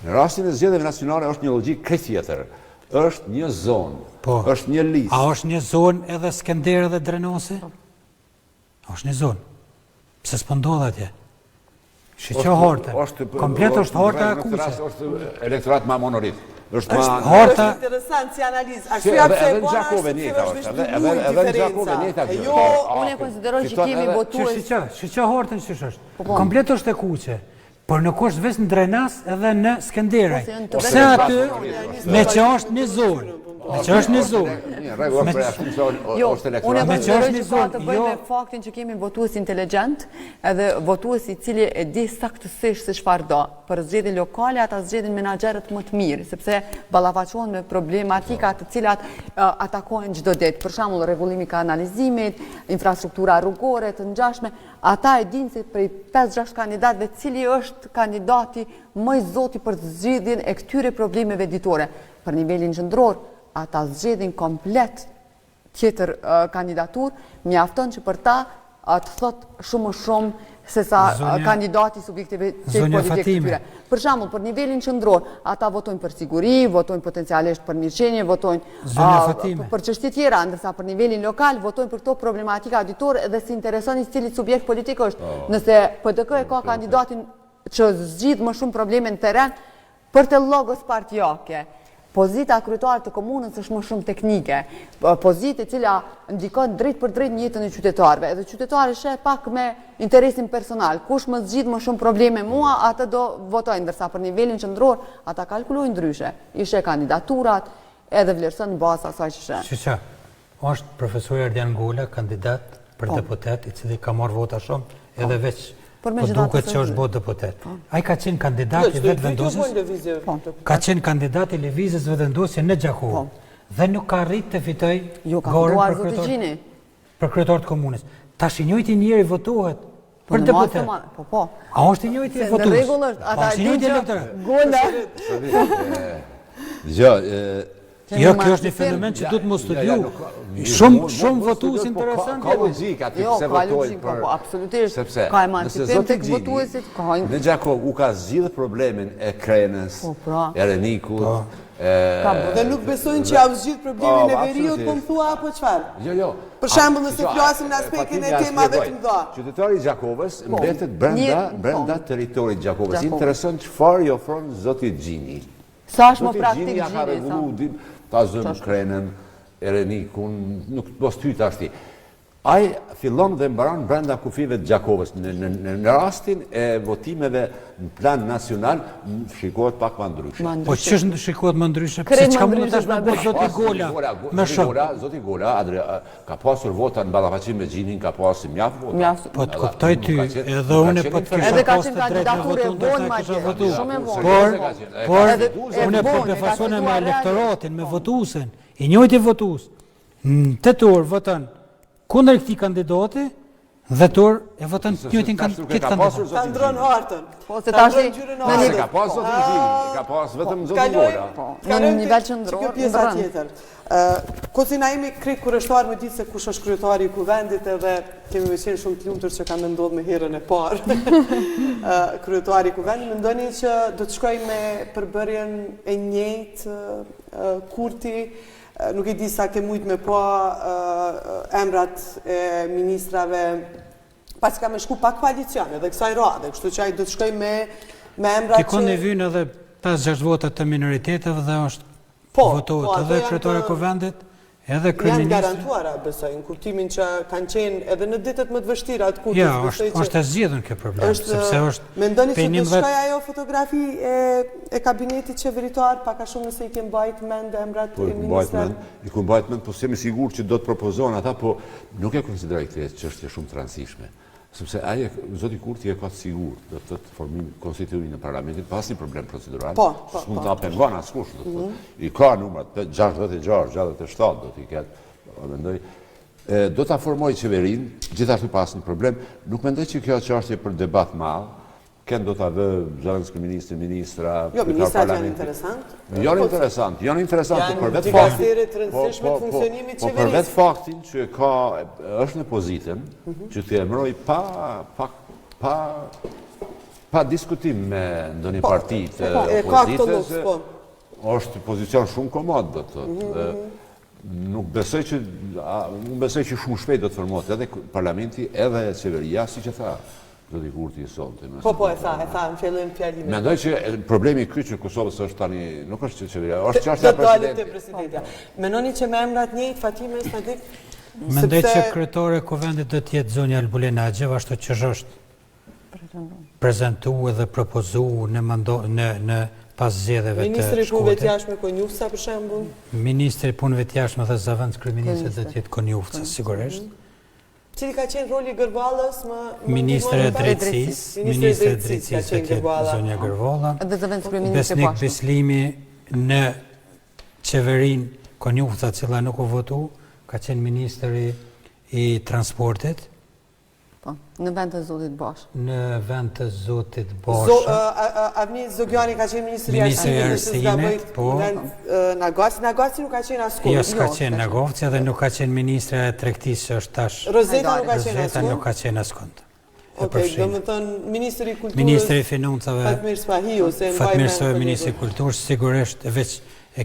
Në rastin e zgjedhjeve nacionale është një logjik krejt tjetër. Është një zonë, është një listë. A është një zonë edhe Skënder dhe Drenose? Është një zonë. Pse s'po ndodh atje? Shiqo harta. Komplet është harta e kuqe. Është elektorat më monolit. Është harta interesant si analizë. Arsyeja pse po Gjakove njëta është. Edhe në Gjakove njëta gjë. Jo, unë e konsideroj që kemi votues. Shiqo hartën ç'është është. Komplet është e kuqe. Por në kusht veç në Drenas edhe në Skënderaj. Pse aty me që është një zonë. që është një zonë. Një rregull për ashtu se Jo, është unë e elektorat. konsideroj Me që që ka është të një bëjë zonë, me faktin që kemi votues inteligjent, edhe votues i cili e di saktësisht se çfarë do. Për zgjedhjen lokale ata zgjedhin menaxherët më të mirë, sepse ballafaqohen me problematika të cilat atakojnë çdo ditë. Për shembull, rregullimi i kanalizimit, infrastruktura rrugore të ngjashme, ata e dinë se prej 5-6 kandidatëve cili është kandidati më i zoti për zgjidhjen e këtyre problemeve ditore. Për nivelin qendror, ata zgjedhin komplet tjetër kandidatur, mjafton që për ta të thot shumë më shumë se sa kandidati subjektive politike këtyre. Për shembull, për nivelin qendror, ata votojnë për siguri, votojnë potencialisht për mirëqenie, votojnë për çështje tjera, ndërsa për nivelin lokal votojnë për këto problematika auditore dhe si intereson i cili subjekt politik është. Nëse PDK e ka kandidatin që zgjidh më shumë probleme në terren për të llogos partijake, pozita kryetare të komunës është më shumë teknike, pozitë e cila ndikon drejt për drejt në jetën e qytetarëve, edhe qytetarët sheh pak me interesin personal, kush më zgjidh më shumë probleme mua, atë do votojnë, ndërsa për nivelin qendror ata kalkulojnë ndryshe, i sheh kandidaturat, edhe vlerëson në bazë asaj që sheh. Që është profesori Ardian Gola, kandidat për deputet, i cili ka marrë vota shumë, edhe veç po duket që është bot deputet. Ai ka qenë kandidat i vetë vendosjes. Ka qenë kandidat i lëvizjes vetëvendosje në Gjakovë. Dhe nuk ka arrit të fitoj gorën për kryetar të komunës. Tash i njëjti njeri votohet për deputet. A është i njëjti votues? Në rregull është, ata dinë që Gola. Dgjoj, jo, kjo është një fenomen që duhet mos studiu. Shumë votues interesant. Ka logjik aty pse votojnë për. Po, absolutisht. Ka emancipim tek votuesit. Në Gjakovë u ka zgjidhur problemin e Krenës, e Renikut. Dhe nuk besojnë që ja u zgjidh problemin e Veriut, po më thua apo çfarë? Jo. Për shembull, nëse flasim në aspektin e temave të mëdha. Qytetari i Gjakovës mbetet brenda territorit të Gjakovës. Intereson çfarë i ofron zoti Xhini. Sa është më praktik Xhini ka rregullu ta zënë Krenën, Erenikun, nuk po styt ashti. Ai fillon dhe mbaron brenda kufive të Gjakovës. Në rastin e votimeve në plan nacional shikohet pak më ndryshe. Po ç'është shikohet më ndryshe? Pse çka mund të bëj zoti Gola? Me shok. Zoti Gola ka pasur vota në ballafaqim me Xhinin, ka pasur mjaft vota. Po të kuptoj ty, edhe unë po të kisha pas të drejtë në votun, por unë po befasonem me elektoratin, me votuesen, i njëjti votues. Në tetor voton kundër këtij kandidati dhe tur e voton njëjtin kandidat. Ta ndron hartën. Po se tash ka pas zoti Xhini, ka pas vetëm zoti Gola. Në nivel qendror. Kjo pjesa tjetër. Kocina imi krejt kurështar më ditë se kush është kryetari i kuvendit edhe kemi qenë shumë të lumtur që ka ndodhur me herën e parë. Kryetari i kuvendit mendoni që do të shkojë me përbërjen e njëjtë Kurti. Nuk e di sa ke mujt me pa emrat e ministrave, pas ka me shku pa koalicione dhe kësaj rade, kështu që ai do të shkoj me emrat që... Tikon e vynë edhe 5-6 votat të minoriteteve dhe është votohet edhe kryetari i kuvendit, edhe kryeministri. Janë garantuara, besoj, në kuptimin që kanë qenë edhe në ditët më të vështira të Kurtit. Ja, është e zgjedhur kjo problem, sepse është... Mendoni që do shkoj ajo fotografi e kabinetit qeveritar, paka shumë nëse i ke mbajt mend emrat e ministrave? I ku mbajt mend, po s'jemi sigur që do të propozohen ata, po nuk e konsideroj këtë çështje shumë të rëndësishme. Sepse zoti Kurti e ka të sigur, do të thotë formimin konstituimin e parlamentit, pa asnjë problem procedural. S'mund ta pengon askush, do të thotë. I ka numrat 66, 67 do t'i ketë, mendoj. Do ta formoj qeverinë, gjithashtu pa asnjë problem. Nuk mendoj që kjo çështje për debat madh. Ken do ta vë zëvendësë ministri, ministra, jo, ministrat janë interesant. Janë interesant për vetë faktin. Po për vetë faktin që ka është në pozitën që të emëroj pa diskutim me ndonjë parti të opozitës. Është pozicion shumë komod, do të thotë. Nuk besoj që shumë shpejt do të formohet edhe parlamenti edhe qeveria, siç e tha zoti Kurti sonte. Po, e tha në fillim fjalimin. Mendoj që problemi kyç në Kosovës është tani, nuk është qeveria, është çështja e presidentit. Mendoni që me emrat njëjtë Fatime Sadik? Mendoj që kryetari i kuvendit do të jetë zonja Albulena Axheva, ashtu që është prezantuar dhe propozuar në pas zgjedhjeve të Ministri i Punëve të shkurtër. Jashtme Konjufca për shembull. Ministri i Punëve të Jashtme dhe zëvendës kryeministrit do të jetë Konjufca sigurisht. Cili ka qenë roli i Gërvallës më Ministre e ndihmoni pak? Drejtësisë, Ministre e Ministre e Drejtësisë Drejtësisë ka do qenë të jetë Gërvalla. zonja Gërvalla. Dhe zëvendës kryeministri Besnik Pashtu. Beslimi në qeverin Konjufca, cila nuk u votu, ka qenë ministri i transportit Po, në vend të zotit Bash. në vend të zotit Basha. Avni Zogjani ka qenë ministri i Ministri i Arsimit, Arsimit, po. Nagaci nuk ka qenë askull. Jo, s'ka qenë Nagovci dhe nuk ka qenë ministre e tregtisë është tash. Rozeta nuk ka qenë Rozeta nuk askull. ka qenë askund. Okej, domethënë ministri i Kulturës. Ministri i Financave, Fatmir Spahiu se Fatmir Spahiu, ministri i Kulturës, sigurisht veç e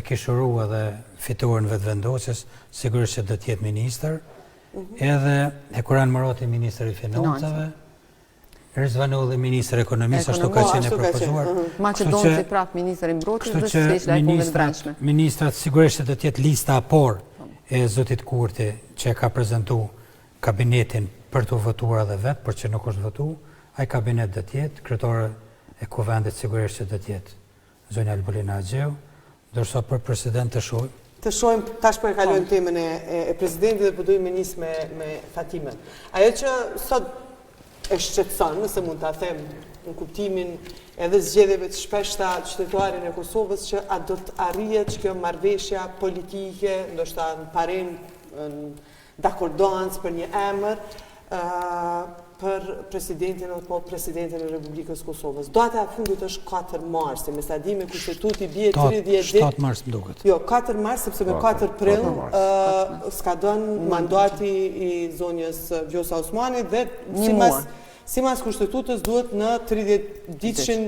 kish urua dhe fituar në vetëvendosjes, sigurisht që do të jetë ministër. Edhe e Kuran Maroti, ministri i Financave, Rizvanulli, ministri i Ekonomisë, ashtu ka qenë e propozuar. Maqedonci prap ministri i Mbrojtjes dhe Shteçla e Punëve të Brendshme. Ministrat sigurisht që do të jetë lista apor e zotit Kurti që ka prezantuar kabinetin për të votuar edhe vetë, por që nuk është votu, ai kabinet do të jetë, kryetore e kuvendit sigurisht që do të jetë zonja Albolina Axheu, ndërsa për president të shohim. Të shohim, tash po e kalojmë temën e presidentit dhe po dojmë nis me Fatimen. Ajo që sot e shqetëson, nëse mund ta them, në kuptimin edhe zgjedhjeve të shpeshta qytetarin e Kosovës, që a do të arrihet që kjo marrëveshja politike, ndoshta në parim, d'akordancë për një emër, për presidentin apo presidentin e Republikës Kosovës. Data e fundit është 4 mars, me sa di me kushtetuti bie 30 ditë. 7 mars më duket. Jo, 4 mars, sepse me 4 prill s'ka dhënë mandati i zonjës Vjosa Osmani dhe sipas kushtetutës duhet në 30 ditëshin,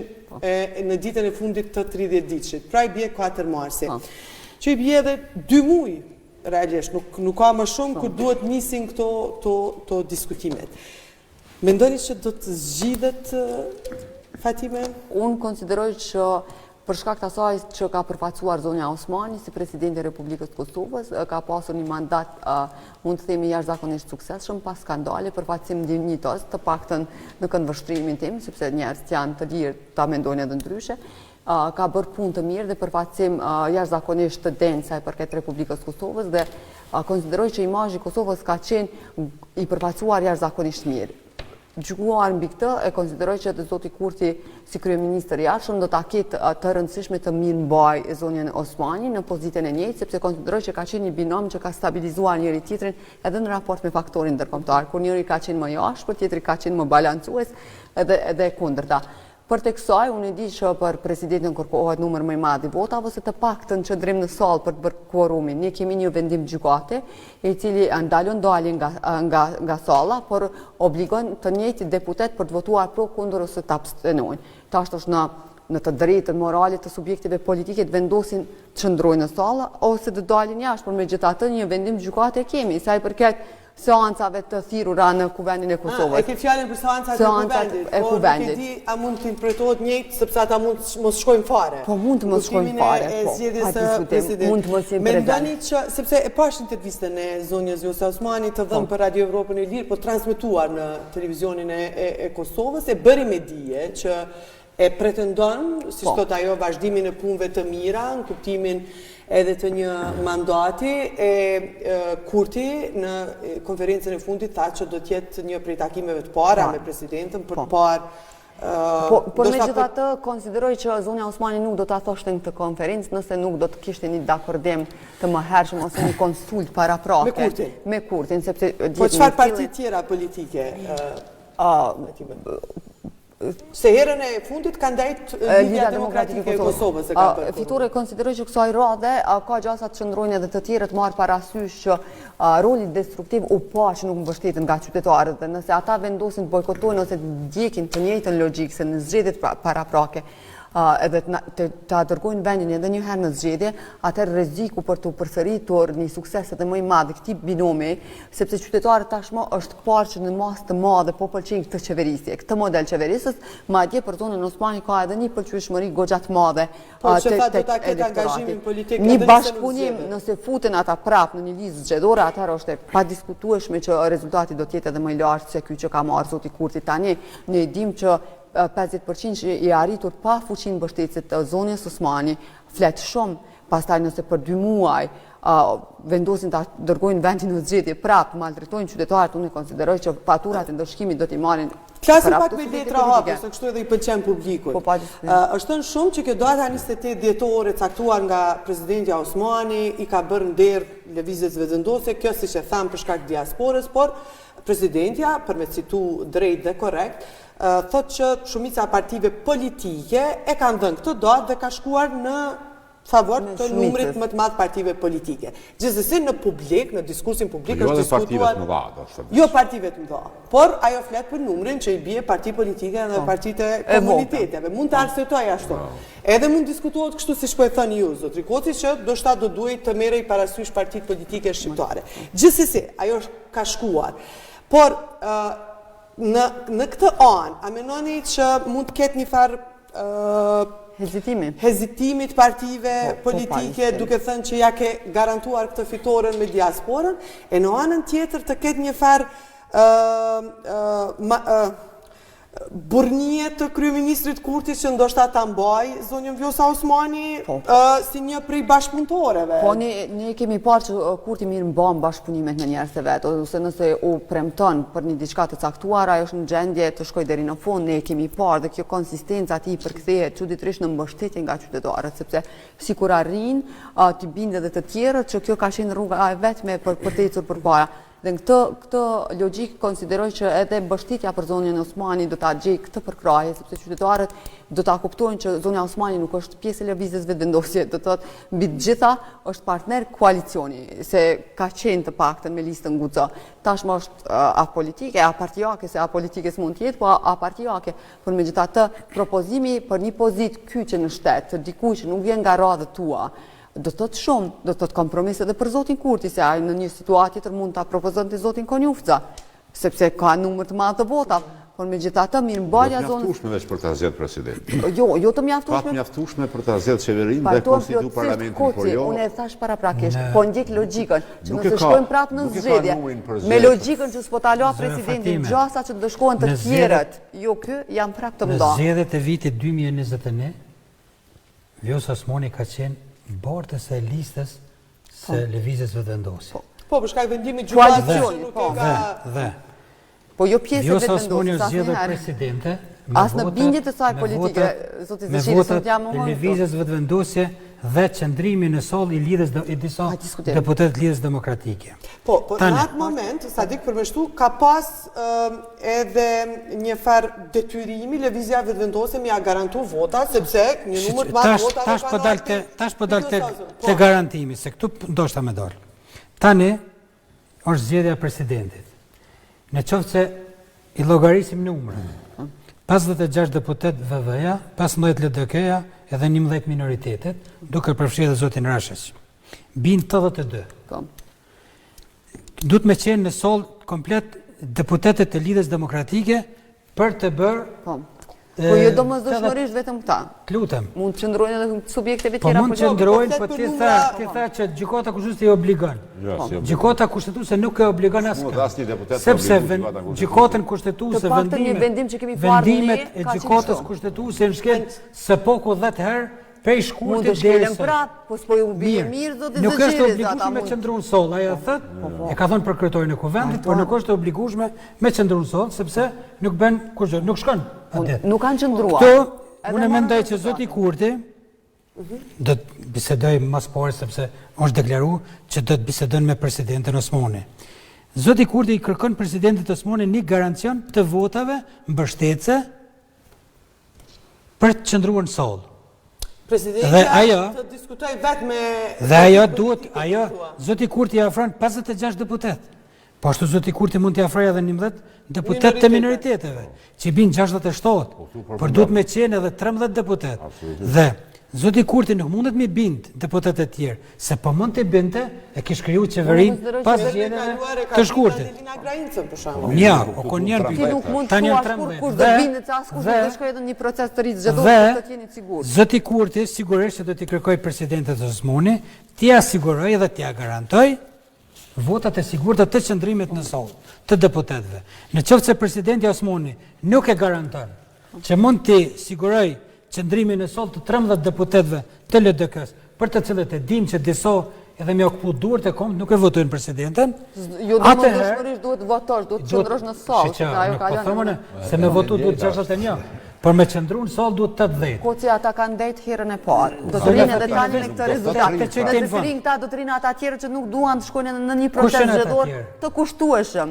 në ditën e fundit të 30 ditëshit. Pra i bie 4 marsi. Që i bie edhe 2 muaj realisht, nuk ka më shumë kur duhet nisin këto diskutimet. Mendoni që do të zgjidhet Fatime? Unë konsideroj që për shkak të asaj që ka përfaqësuar zonja Osmani si presidenti i Republikës Kosovës, ka pasur një mandat, mund të themi jashtëzakonisht suksesshëm pas skandale, përfaqësim dinjitos, të paktën në këndvështrimin tim, sepse njerëzit janë të lirë ta mendojnë edhe ndryshe. Ka bërë punë të mirë dhe përfaqësim jashtëzakonisht të denjë sa i përket Republikës Kosovës dhe konsideroj që imazhi i Kosovës ka qenë i përfaqësuar jashtëzakonisht mirë. Gjykuar mbi këtë, e konsideroj që zoti Kurti si kryeministër i jashtëm do ta ketë të rëndësishme të mirëmbaj zonjën Osmani në pozitën e njëjtë, sepse konsideroj që ka qenë një binom që ka stabilizuar njëri tjetrin edhe në raport me faktorin ndërkombëtar, kur njëri ka qenë më jashtë, tjetri ka qenë më balancues edhe kundërta. Për të kësaj, unë e di që për presidentin kërkohet numër më i madh i votave, ose të paktën që ndrim në sallë për të bërë kvorumin. Ne kemi një vendim gjykate, i cili ndalon daljen nga salla, por obligon të njëjtit deputet për të votuar pro, kundër ose të abstenojnë. Tash është në të drejtën morale të subjektive politike të vendosin të qëndrojnë në sallë ose të dalin jashtë, por megjithatë një vendim gjykate kemi, sa i përket seancave të thirrura në kuvendin e Kosovës. E ke fjalën për seancat e kuvendit, po nuk e di a mund të interpretohet njëjtë sepse ata mund të mos shkojnë fare. Po mund të mos shkojnë fare, po. Mund të mos jenë Mendoni që sepse e pash intervistën e zonjës Vjosa Osmani të dhënë për Radio Evropën e Lirë, po transmetuar në televizionin e Kosovës, e bëri me dije që e pretendon, si thot ajo, vazhdimin e punëve të mira, në kuptimin edhe të një mandati, Kurti në konferencën e fundit tha që do t'jetë një prej takimeve të para me presidentën për të parë. Por megjithatë konsideroj që zonja Osmani nuk do ta thoshte në këtë konferencë nëse nuk do të kishte një dakordem të mëhershëm ose një konsult paraprake me Kurtin, sepse po çfarë parti tjera politike? Se herën e fundit ka ndajt Lidhja Demokratike e Kosovës. Fitore konsideroj që kësaj radhe ka gjasa të qëndrojnë edhe të tjerët marrë parasysh që roli destruktiv u pa që nuk mbështeten nga qytetarët dhe nëse ata vendosin të bojkotojnë ose të ndjekin të njëjtën logjikë se në zgjedhjet paraprake edhe ta dërgojnë vendin edhe një herë në zgjedhje, atëherë rreziku për të përsëritur një sukses edhe më i madh këtij binomi, sepse qytetarët tashmë është parë që në masë të madhe po pëlqejnë këtë qeverisje, këtë model qeverisës, madje për zonën Osmani ka edhe një pëlqyeshmëri goxha të madhe tek elektorati. Një bashkëpunim nëse futen ata prapë në një listë zgjedhore, atëherë është e padiskutueshme që rezultati do të jetë edhe më i lartë se ky që ka marrë zoti Kurti tani. Ne e dimë që 50% që i arritur pa fuqinë mbështetësit të zonës Osmani, flet shumë, pastaj nëse për 2 muaj vendosin ta dërgojnë vendin në zgjedhje prapë, maltretojnë qytetarët, unë konsideroj që faturat e ndëshkimit do t'i marrin. Klasim pak me letra hapur, se kështu edhe i pëlqen publikut. Është thënë shumë që kjo data 28 dhjetore caktuar nga presidenti Osmani i ka bërë nder lëvizjes vendosje, kjo siç e tham për shkak diasporës, por presidentja, për me citu drejt dhe korrekt, thotë që shumica partive politike e kanë dhënë këtë datë dhe ka shkuar në favor të numrit më të madh partive politike. Gjithsesi në publik, në diskursin publik është diskutuar jo partive të mëdha, por ajo flet për numrin që i bie parti politike dhe partitë e komuniteteve. Mund të arsyetoj ashtu. Edhe mund diskutohet kështu siç po e thënë ju, zotri Koci, që ndoshta do duhet të merrej parasysh partitë politike shqiptare. Gjithsesi, ajo ka shkuar. Por në këtë anë, a menoni që mund të ketë një farë hezitimit partive politike duke thënë që ja ke garantuar këtë fitoren me diasporën, e në anën tjetër të ketë një farë burnie të kryeministrit Kurti që ndoshta ta mbaj zonjën Vjosa Osmani si një prej bashkëpunëtorëve. Po ne kemi parë që Kurti mirë mban bashkëpunimet me njerëz të vet, ose nëse u premton për një diçka të caktuar, ajo është në gjendje të shkojë deri në fund. Ne kemi parë dhe kjo konsistenca e tij përkthehet çuditërisht në mbështetje nga qytetarët, sepse sikur arrin të bindë edhe të tjerët që kjo ka qenë rruga e vetme për të ecur përpara. Dhe në këtë logjik konsideroj që edhe mbështetja për zonën Osmani do ta gjejë këtë përkraje, sepse qytetarët do ta kuptojnë që zona Osmani nuk është pjesë e lëvizjes vetëvendosje, do të thotë mbi të gjitha është partner koalicioni, se ka qenë të paktën me listën Guxo. Tashmë është apolitike, apartijake, se apolitike s'mund të jetë, po apartijake. Por megjithatë, propozimi për një pozitë kyçe në shtet, të dikujt që nuk vjen nga radhët tua, do të thotë shumë, do të thotë kompromis edhe për zotin Kurti, se ai në një situatë tjetër mund ta propozonte zotin Konjufca, sepse ka numër të madh të vota, por megjithatë mirëmbajtja zonës. Jo të mjaftueshme veç për ta zgjedhur president. Jo të mjaftueshme. Pak mjaftueshme për ta zgjedhur qeverinë dhe konstitut parlamentin, por jo. Unë e thash paraprakisht, po ndjek logjikën që nëse shkojmë prapë në zgjedhje, me logjikën që s'po ta la presidentin gjasa që do shkohen të tjerët, jo ky janë prapë të mëdha. Në zgjedhjet e vitit 2021, Vjosa Osmani ka qenë bartës e listës se lëvizjes vetëvendosje. Po, për shkak vendimit gjykatës dhe po jo pjesë e Vjosa Osmani vetëvendosjes. është zgjedhur presidente As në bindje të saj politike, zoti Zeshiri s'u jam me lëvizjes vetëvendosje dhe qëndrimi në soll i lidhjes i disa deputet lidhjes demokratike. Po, në atë moment, Sadik përmeshtu, ka pas edhe një farë detyrimi lëvizja vetëvendosje me ja garantu vota, sepse një numër të madh vota tash po dal te garantimi, se këtu ndoshta më dal. Tani është zgjedhja e presidentit. Në qoftë se i llogarisim numrin, 56 deputet VV-ja, 15 LDK-ja edhe 11 minoritetet, duke përfshirë dhe zotin Rashës. Bin 82. Duhet me qenë në soll komplet deputetet të lidhjes demokratike për të bërë. Po jo domosdoshmërisht vetëm këta. Lutem. Mund të qëndrojnë edhe subjekteve Po tjera mund të qëndrojnë, po ti tha që gjykata kushtetuese i obligon. Gjykata kushtetuese nuk e obligon askë. Sepse gjykatën kushtetuese vendimet e gjykatës kushtetuese në shkel së poku 10 herë pej shkurtit mund të shkelen prapë, po s'po ju bie mirë do të nuk është obligueshme me qëndruar në soll, ajo thotë, e ka thënë për kryetarin e kuvendit, por nuk është obligueshme me qëndruar në soll, sepse nuk bën kurrë, nuk shkon atë. Nuk kanë qëndruar. Këto unë mendoj që zoti Kurti do të bisedoj më pas sepse është deklaruar që do të bisedon me presidentin Osmani. Zoti Kurti i kërkon presidentit Osmani një garancion të votave mbështetëse për të qëndruar në soll. Presidentja të diskutoj vetë me... Dhe ajo duhet, zoti Kurti i afron 56 deputet. Po ashtu zoti Kurti mund t'i afrojë edhe 11 deputet të minoriteteve, që bin 67, por duhet me qenë edhe 13 deputet. Dhe zoti Kurti nuk mundet me bind deputet e tjerë, se po mund të binte e kish kriju qeverinë pas zgjedhjeve të shkurtit. Ja, o kon janë ti nuk mund të thuash kur do bindet se askush nuk do shkojë në një proces të rizgjetuar të jeni të sigurt. Zoti Kurti sigurisht që do t'i kërkoj presidentit Osmani, t'i asiguroj dhe t'i garantoj votat e sigurta të qëndrimit në soll të deputetëve. Në qoftë se presidenti Osmani nuk e garanton që mund të siguroj qëndrimin e soll të 13 deputetëve të LDK-s, për të cilët e dim që disa edhe me okupu durët e kombë nuk e votojnë presidenten. Jo, domosdoshmërisht duhet votosh, duhet të qëndrosh në sallë, që ajo Po kalon. thomën se me votu duhet 61, por me qëndru në sallë duhet 80. Koci ata kanë ndejt herën e parë. Do të rinë edhe tani me këtë rezultat. Nëse filin këta do të rinë ata tjerë që nuk duan të shkojnë në një proces zgjedhor të kushtueshëm.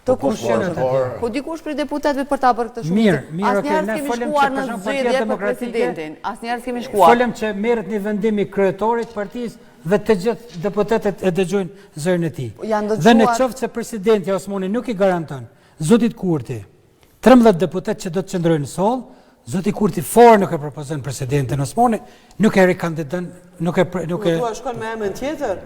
Po dikush për deputetëve për ta bërë këtë shumë. Mirë, Asnjëherë s'kemi shkuar në zgjedhje për presidentin. Asnjëherë s'kemi shkuar. Folëm që merret një vendim i kryetorit partisë dhe të gjithë deputetët e dëgjojnë zërin e tij. Dhe në qoftë se presidenti Osmani nuk i garanton zotit Kurti 13 deputet që do të qëndrojnë në soll, zoti Kurti fort nuk e propozon presidentin Osmani, nuk e rikandidon, nuk e shkon me emrin tjetër?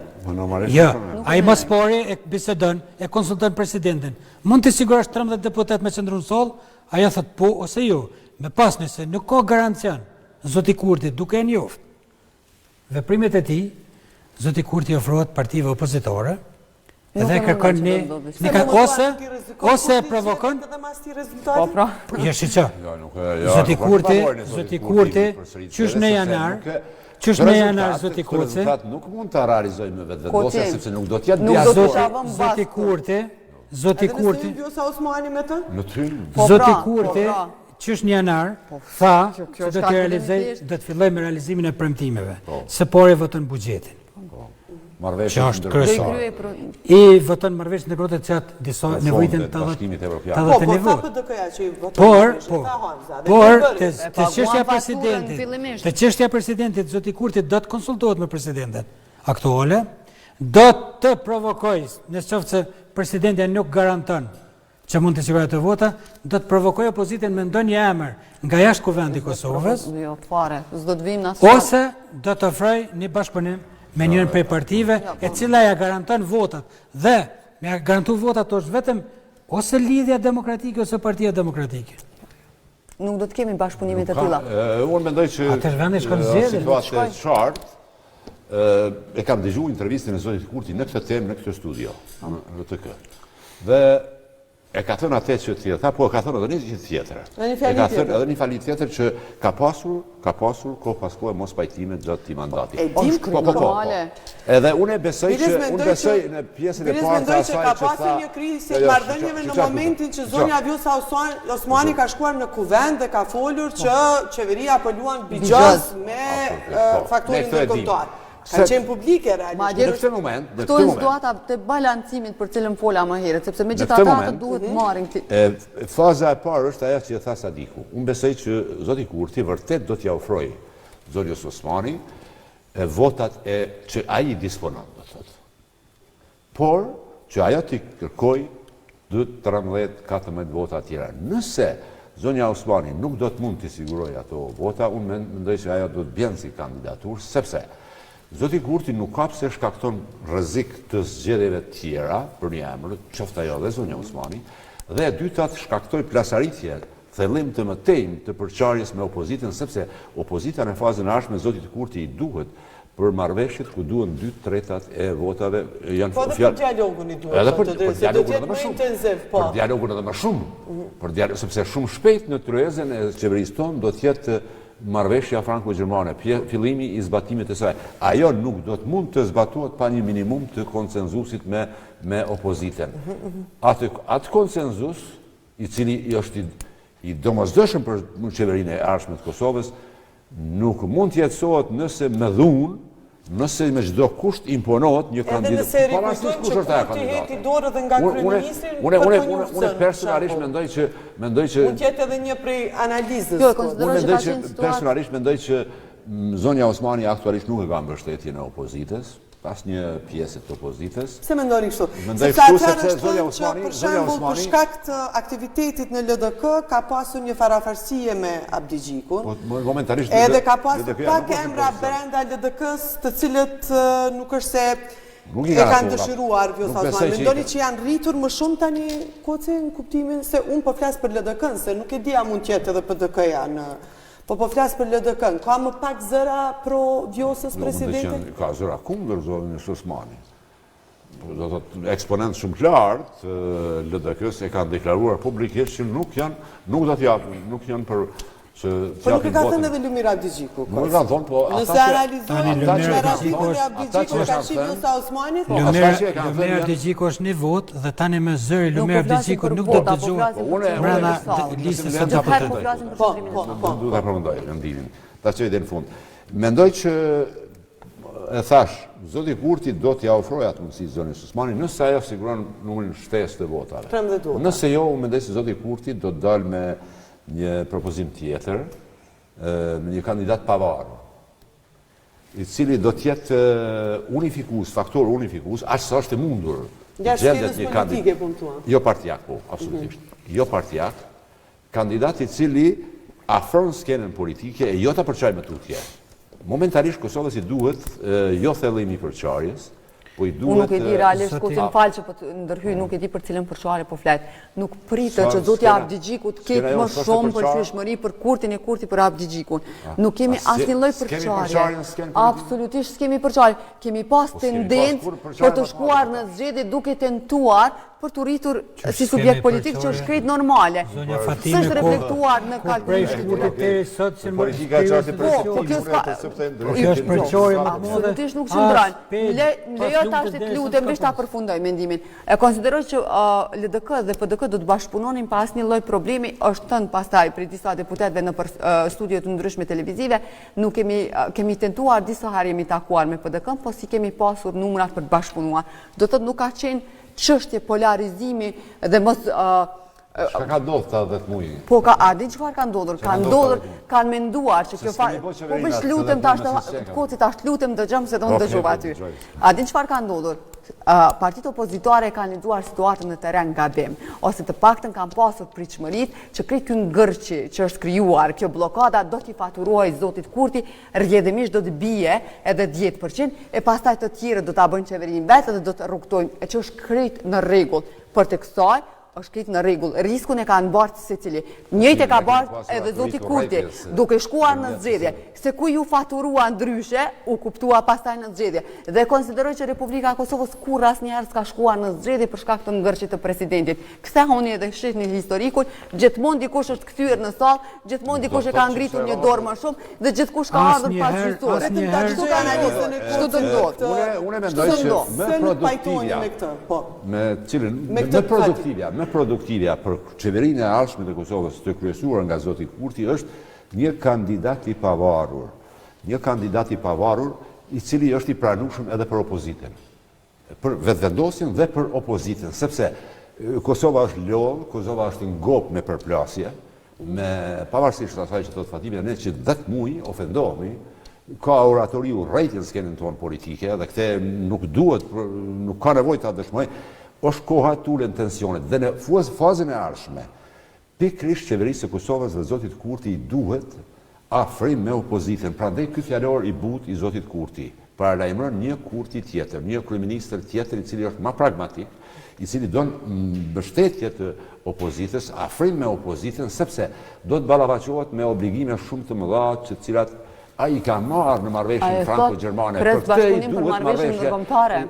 Jo, ai mos pori e bisedon, e konsulton presidentin. Mund të sigurosh 13 deputet me qëndru në soll? Ajo thot po ose jo. Me pas nëse nuk ka garancion zoti Kurti duke e njoft veprimet e tij, zoti Kurti ofrohet partive opozitore, edhe kërkon ose e provokon. Po pra. Jo, shiqo. Zoti Kurti, qysh në janar, zoti Kurti. Nuk mund të realizojmë me vetvendosja sepse nuk do të jetë diaspora. Zoti Kurti. Vjosa Osmani me të? Zoti Kurti, qysh në janar, tha që do të filloj me realizimin e premtimeve, se por e voton buxhetin. Që është kryesore. I voton marrëveshje ndërkohë që atë disa nevojitën të nevojë. Por të çështja e presidentit, zoti Kurti do të konsultohet me presidentin aktuale, do të provokojë, nëse qoftë se presidenti nuk garanton që mund të sigurojë të vota, do të provokojë opozitën me ndonjë emër nga jashtë kuvendit Kosovës. Jo, fare, s'do të vim na. Ose do të ofrojë një bashkëpunim me njërën prej partive, e cila ja garanton votat. Dhe me ja garantu votat është vetëm ose lidhja demokratike ose partia demokratike. Nuk do të kemi bashkëpunime të tilla. Unë mendoj që situatë e qartë, e kam dëgjuar intervistën e zotit Kurti në këtë temë, në këtë studio, në RTK. Dhe e ka thënë atë që tjetër, po e ka thënë edhe një tjetër. Edhe një fali tjetër që ka pasur kohë pas kohë mos pajtime gjatë këtij mandati. Edhe unë besoj në pjesën e parë të asaj që ka pasur një krizë marrëdhënieve në momentin që zonja Vjosa Osmani ka shkuar në kuvend dhe ka folur që qeveria po luan bixhoz me faktorin ndërkombëtar. Ka qenë publike realisht. Në këtë moment, këto janë situata të balancimit për cilën fola më herët, sepse megjithatë ata duhet marrin. Faza e parë është ajo që tha Sadiku. Unë besoj që zoti Kurti vërtet do t'ia ofrojë zonjës Osmani votat që ai disponon, do thotë. Por që ajo t'i kërkojë 13-14 vota tjera. Nëse zonja Osmani nuk do të mund t'i sigurojë ato vota, unë mendoj që ajo do të bjen si kandidaturë, sepse zoti Kurti nuk ka pse shkakton rrezik të zgjedhjeve tjera për një emër, qoftë ajo dhe zonja Osmani, dhe e dyta shkaktoi plasaritje, thellim të mëtejmë të përçarjes me opozitën, sepse opozita në fazën e ardhshme zotit Kurti i duhet për marrëveshjet ku duhen 2/3 e votave janë po për dialogun i duhet. Edhe për dialogun edhe më shumë. Për dialogun edhe më shumë. Sepse shumë shpejt në tryezën e qeverisë tonë do të jetë marrëveshja franko-gjermane, fillimi i zbatimit të saj. Ajo nuk do të mund të zbatohet pa një minimum të konsenzusit me opozitën. Atë konsenzus, i cili është i domosdoshëm për qeverinë e ardhshme të Kosovës, nuk mund të jetësohet nëse me dhunë, nëse me çdo kusht imponohet një kandidat. Edhe nëse rikujtojmë që Kurti heti dorë dhe nga kryeministri, unë personalisht mendoj që mund të jetë edhe një prej analizës. Personalisht mendoj që zonja Osmani aktualisht nuk e ka mbështetjen e opozitës, pas një pjesë të opozitës. Se mendoni kështu? Mendoj kështu sepse zonja Për shembull, për shkak të aktivitetit në LDK ka pasur një farafarësie me Abdigjikun. Edhe ka pasur pak emra brenda LDK-s, të cilët nuk është se e kanë dëshiruar Vjosa Osmani. Mendoni që janë rritur më shumë tani koce në kuptimin se unë po flas për LDK-n, se nuk e dija mund të jetë edhe PDK-ja në po flasë për LDK-n, ka më pak zëra pro Vjosës presidentit? Ka zëra kundër zonjës Osmani. do të thotë eksponent shumë të lartë LDK-s e kanë deklaruar publikisht që nuk do t'japin, nuk janë për Po nuk e ka thënë edhe Lumir Abdigjiku. Nuk e kanë thonë, po nëse analizojmë deklaratimin e Abdigjiku ka qenë Musa Osmanit, Lumir Abdigjiku është një vot dhe tani me zëri Lumir Abdigjiku nuk do të dëgjohet brenda listës së deputetëve. Duhet ta përmendoj mendimin. Ta çoj deri në fund. Mendoj që e thash, zoti Kurti do t'ja ofrojë atë mundësi zonës Osmanit nëse ajo siguron numrin shtesë të votave. Nëse jo, unë mendoj se zoti Kurti do të dalë me një propozim tjetër, me një kandidat pavarur, i cili do t'jetë unifikus, faktor unifikus, aq sa është e mundur. Gjashtë politike puntua. Jo partijak, po, absolutisht. Jo partijak, kandidat i cili afron skenën politike e jo ta përçaj me tutje. Momentalisht Kosovës i duhet jo thellimi i përçarjes, po i duhet... Unë nuk e di realisht, ku të më falë që po të ndërhyj, nuk e di për cilën përçarje po flet. Nuk pritë që zotja Abdigjikut ketë më shumë përqyeshmëri për Kurtin e Kurti për Abdigjikun. Nuk kemi asnjë lloj përçarje. Absolutisht s'kemi përçarje. Kemi pas tendencë për të shkuar në zgjedhje duke tentuar për të rritur si subjekt politik që është krejt normale. S'është reflektuar në kalkulimin. Politika çasti Kjo është përçarje më të madhe. Absolutisht nuk qëndron. Lejo tash të lutem veç ta përfundoj mendimin. E konsideroj që LDK dhe PDK do të bashkëpunonin pa asnjë lloj problemi, është thënë pastaj për disa deputetëve në studio të ndryshme televizive, nuk kemi tentuar disa herë jemi takuar me PDK, po si kemi pasur numrat për të bashkëpunuar. Do të thotë nuk ka qenë çështje polarizimi dhe mos Çka ka ndodhur ta 10 muaj? Po a di çfarë ka ndodhur? Kanë menduar që kjo fal. Po më lutem tash koti tash lutem dëgjom se do të dëgjova aty. A di çfarë ka ndodhur? Partitë opozitare kanë lexuar situatën në terren gabim, ose të paktën kanë pasur pritshmëritë që ky ngërçi që është krijuar, kjo bllokada do t'i faturohej zotit Kurti, rrjedhimisht do të bie edhe 10%, e pastaj të tjerë do ta bëjnë qeverinë vetë dhe do të rrugtojnë, e që është krejt në rregull. Për të kësaj është krejt në rregull. Riskun e kanë bartë secili. Njëjtë e ka bartë edhe zoti Kurti, duke shkuar në zgjedhje. Se ku ju faturua ndryshe, u kuptua pastaj në zgjedhje. Dhe konsideroj që Republika e Kosovës kurrë asnjëherë s'ka shkuar në zgjedhje për shkak të ngërçit të presidentit. Kthehuni edhe shihni historikun, gjithmonë dikush është kthyer në sallë, gjithmonë dikush e ka ngritur një dorë më shumë dhe gjithkush ka ardhur pas gjyqësore. Kështu ka analizën e kështu do ndodh. Unë mendoj që më produktivja për qeverinë e ardhshme të Kosovës të kryesuar nga zoti Kurti është një kandidat i pavarur. Një kandidat i pavarur i cili është i pranueshëm edhe për opozitën. Për vetëvendosjen dhe për opozitën, sepse Kosova është lodh, Kosova është ngop me përplasje, me pavarësisht asaj që thot Fatimi, ne që 10 muaj ofendohemi, ka oratori urrejtje në skenën tonë politike dhe këte nuk duhet, nuk ka nevojë ta dëshmoj, është koha të ulen tensionet dhe në fazën e ardhshme pikërisht qeverisë së Kosovës dhe zotit Kurti i duhet afrim me opozitën. Prandaj ky fjalor i butë i zotit Kurti paralajmëron një Kurti tjetër, një kryeministër tjetër i cili është më pragmatik, i cili don mbështetje të opozitës, afrim me opozitën, sepse do të ballafaqohet me obligime shumë të mëdha të cilat ai ka marrë në marrëveshjen franko-gjermane. Për këtë i duhet marrëveshje.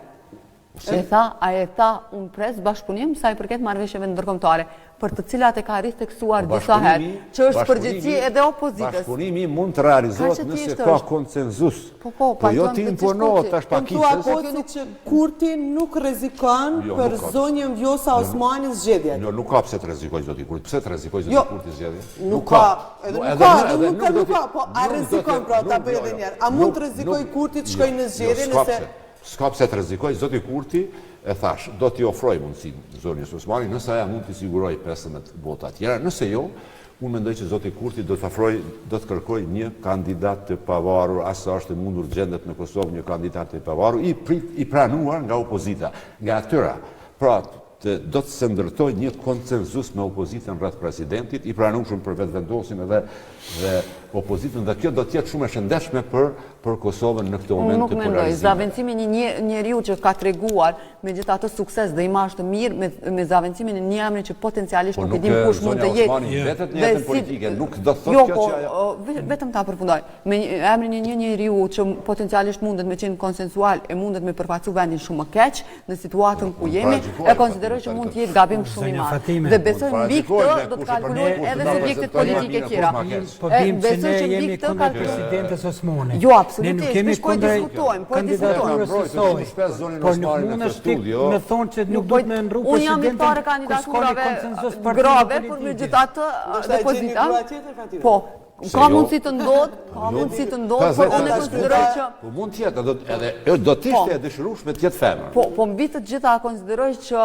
A e tha unë pres bashkëpunim sa i përket marrëveshjeve ndërkombëtare, për të cilat e ka risteksuar disa herë, që është përgjegjësi edhe opozitës. Bashkëpunimi mund të realizohet nëse ka konsenzus. Po jo ti imponohet tash pakicës. Po që Kurti nuk rrezikon për zonjën Vjosa Osmani zgjedhjet. Jo, nuk ka pse të rrezikoj zoti Kurti. Pse të rrezikoj zoti Kurti zgjedhjet? Nuk ka. Nuk ka, po a rrezikon pra ta bëj edhe një herë? A mund të rrezikoj Kurti të shkojë në zgjedhje nëse s'ka pse të rrezikoj, zoti Kurti e thash, do t'i ofroj mundësinë zonjës Osmani, nëse aja mund t'i siguroj 15 vota tjera, nëse jo, unë mendoj që zoti Kurti do të kërkoj një kandidat të pavarur, asa është mundur gjendet në Kosovë një kandidat të pavarur, i pranuar nga opozita, nga atyra. Pra, do të se ndërtoj një konsenzus me opozitën rreth presidentit, i pranueshëm për vetëvendosin edhe opozitën dhe kjo do të jetë shumë e shëndetshme për Kosovën në këtë moment të Nuk mendoj, polarizimit. zavendësimin e një njeriu që ka treguar me gjithë atë sukses dhe imazh të mirë me zavendësimin e një emri që potencialisht nuk e dim kush mund të jetë. Osmani vetët një jetën politike, nuk do të Jo, thotë kjo që ajo. vetëm ta përfundoj. Me emrin e një njeriu që potencialisht mundet me qenë konsensual e mundet me përfaqësu vendin shumë më keq në situatën ku jemi, e konsideroj që mund të jetë gabim shumë i madh. Dhe besoj mbi këtë do të kalkulojnë edhe subjektet politike tjera. Po bim se ne Besoj që mbi jemi këtë kundër kalkulojnë. presidentes Osmani. Jo, Ne absolutisht, nuk kemi po e kundër diskutojmë, po e kandidaturës diskutojmë. së saj. Por nuk mundesh ti me thonë që nuk duhet me ndru Unë jam presidenten. i parë kandidaturave grave, por me gjithë atë depozita. Po, ka mundësi të ndodhë, por unë e konsideroj që... Po mund tjetë, edhe do të ishte e dëshirueshme të jetë femër. Po mbi të gjitha konsideroj që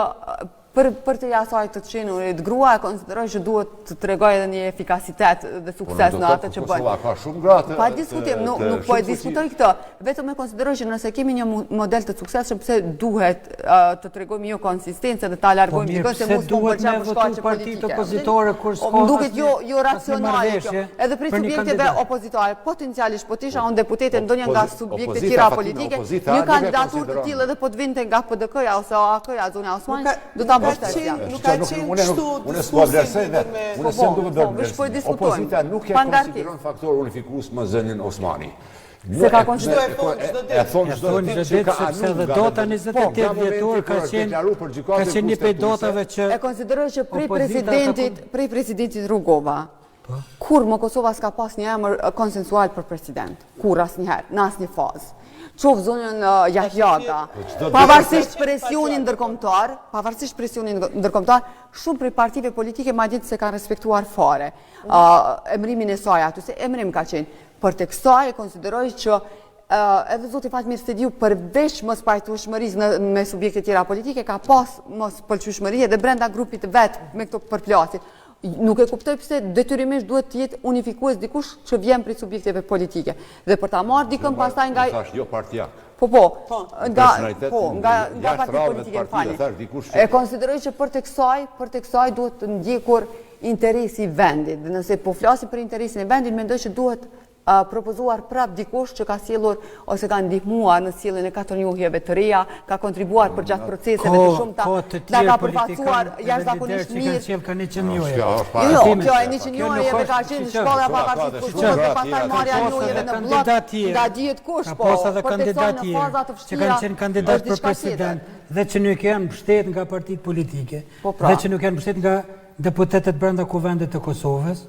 për të jasaj të qenurit grua e konsideroj që duhet të tregoj edhe një efikasitet dhe sukses në atë që bëjnë. Kosova ka shumë gratë. Pa diskutim, nuk po e diskutoj këtë, vetëm e konsideroj që nëse kemi një model të suksesshëm pse duhet të tregojmë jo konsistencë dhe ta largojmë dikën se mos po pëlqen për shkaqe partitë opozitore kur s'ka. Më duket jo racionale kjo. Edhe për subjekteve opozitare, potencialisht po tisha unë deputete ndonjë nga subjekte tjera politike, një kandidaturë të tillë edhe po të vinte nga PDK-ja ose AK-ja zona Osmani, do ta Nuk ka qenë kështu diskusim me... Opozita nuk e konsideron faktor unifikues më zënin Osmani. Se ka konsideruar e thonë çdo ditë sepse dhe dota 28 vjetor ka qenë një prej dotave që e konsideroj që prej presidentit Rugova. Kur më Kosova s'ka pas një emër konsensual për president, kur asnjëherë, në asnjë fazë. Qoftë zonën Jahjata, pavarësisht presionin ndërkombëtar, shumë prej partive politike ma ditë se kanë respektuar fare emrimin e saj aty, se emrim ka qenë. Për tek saj e konsideroj që edhe zoti Fatmir Stediu përveç mos pajtueshmërisë me subjekte tjera politike ka pas mos pëlqyeshmëri edhe brenda grupit vet me këto përplasje. Nuk e kuptoj pse detyrimisht duhet të jetë unifikues dikush që vjen prej subjekteve politike. Dhe për ta marrë dikën pastaj nga jo partijak. nga partitë politike në fali. E konsideroj që për tek saj duhet të ndjekur interesi i vendit. Dhe nëse po flasim për interesin e vendit, mendoj që duhet propozuar prap dikush që ka sjellur ose ka ndihmuar në sjelljen e katër njohjeve të reja, ka kontribuar për gjatë proceseve të shumta, da ka përfaqësuar jashtëzakonisht mirë. Jo, kjo e 100 njohjeve ka qenë shkolla pavarësisht kushtuar dhe pastaj marrja e njohjeve në blok nga dihet kush, po, për të qenë në faza të vështira. Që kanë qenë kandidat për president dhe që nuk janë mbështet nga partitë politike, dhe që nuk janë mbështet nga deputetët brenda kuvendit të Kosovës.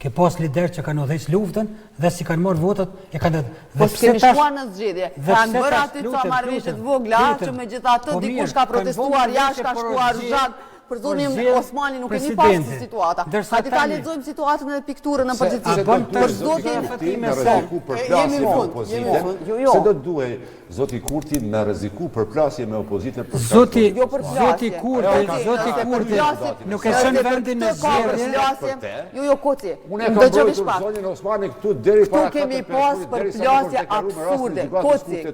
Ke pas lider që kanë udhëheq luftën dhe si kanë marrë votat e kanë po kemi shkuar në zgjedhje. Kanë bërë aty ca marrëveshje të vogla që megjithatë dikush ka protestuar jashtë, ka shkuar zhat. Për zonin Osmani nuk e një pas të situata. Hajde ta lexojmë situatën dhe pikturën në përgjithësi. Për zotin se do duhej zoti Kurti me rreziku përplasje me opozitën për Zoti Kurti nuk e shën vendin në zgjedhje. Jo Koci. Dëgjoj shpat. Zonin Osmani këtu deri para këtu kemi pas përplasje absurde.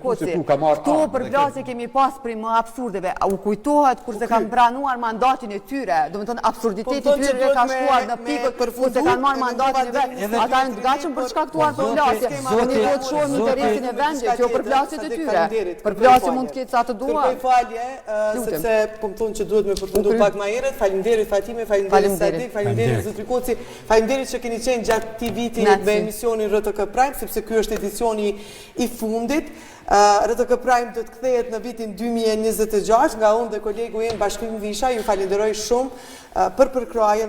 Koci. Këtu përplasje kemi pas për më absurdeve. U kujtohet kur se kanë pranuar mandatin e tyre, do të thonë absurditeti i tyre ka shkuar në pikët kur se kanë marrë mandatin e vet. Ata janë të gatshëm për shkaktuar përplasje. Ne duhet të shohim interesin e vendit, jo përplasjet e tyre. Përplasje mund të ketë sa të duan. Kërkoj falje, sepse po më thonë që duhet me përfundu pak më herët. Faleminderit Fatime, faleminderit Sadik, faleminderit zotri Koci, faleminderit që keni qenë gjatë këtij viti me emisionin RTK Prime, sepse ky është edicioni i fundit. RTK Prime do të kthehet në vitin 2026 nga unë dhe kolegu im Bashkim Visha. Ju falenderoj shumë për përkrajen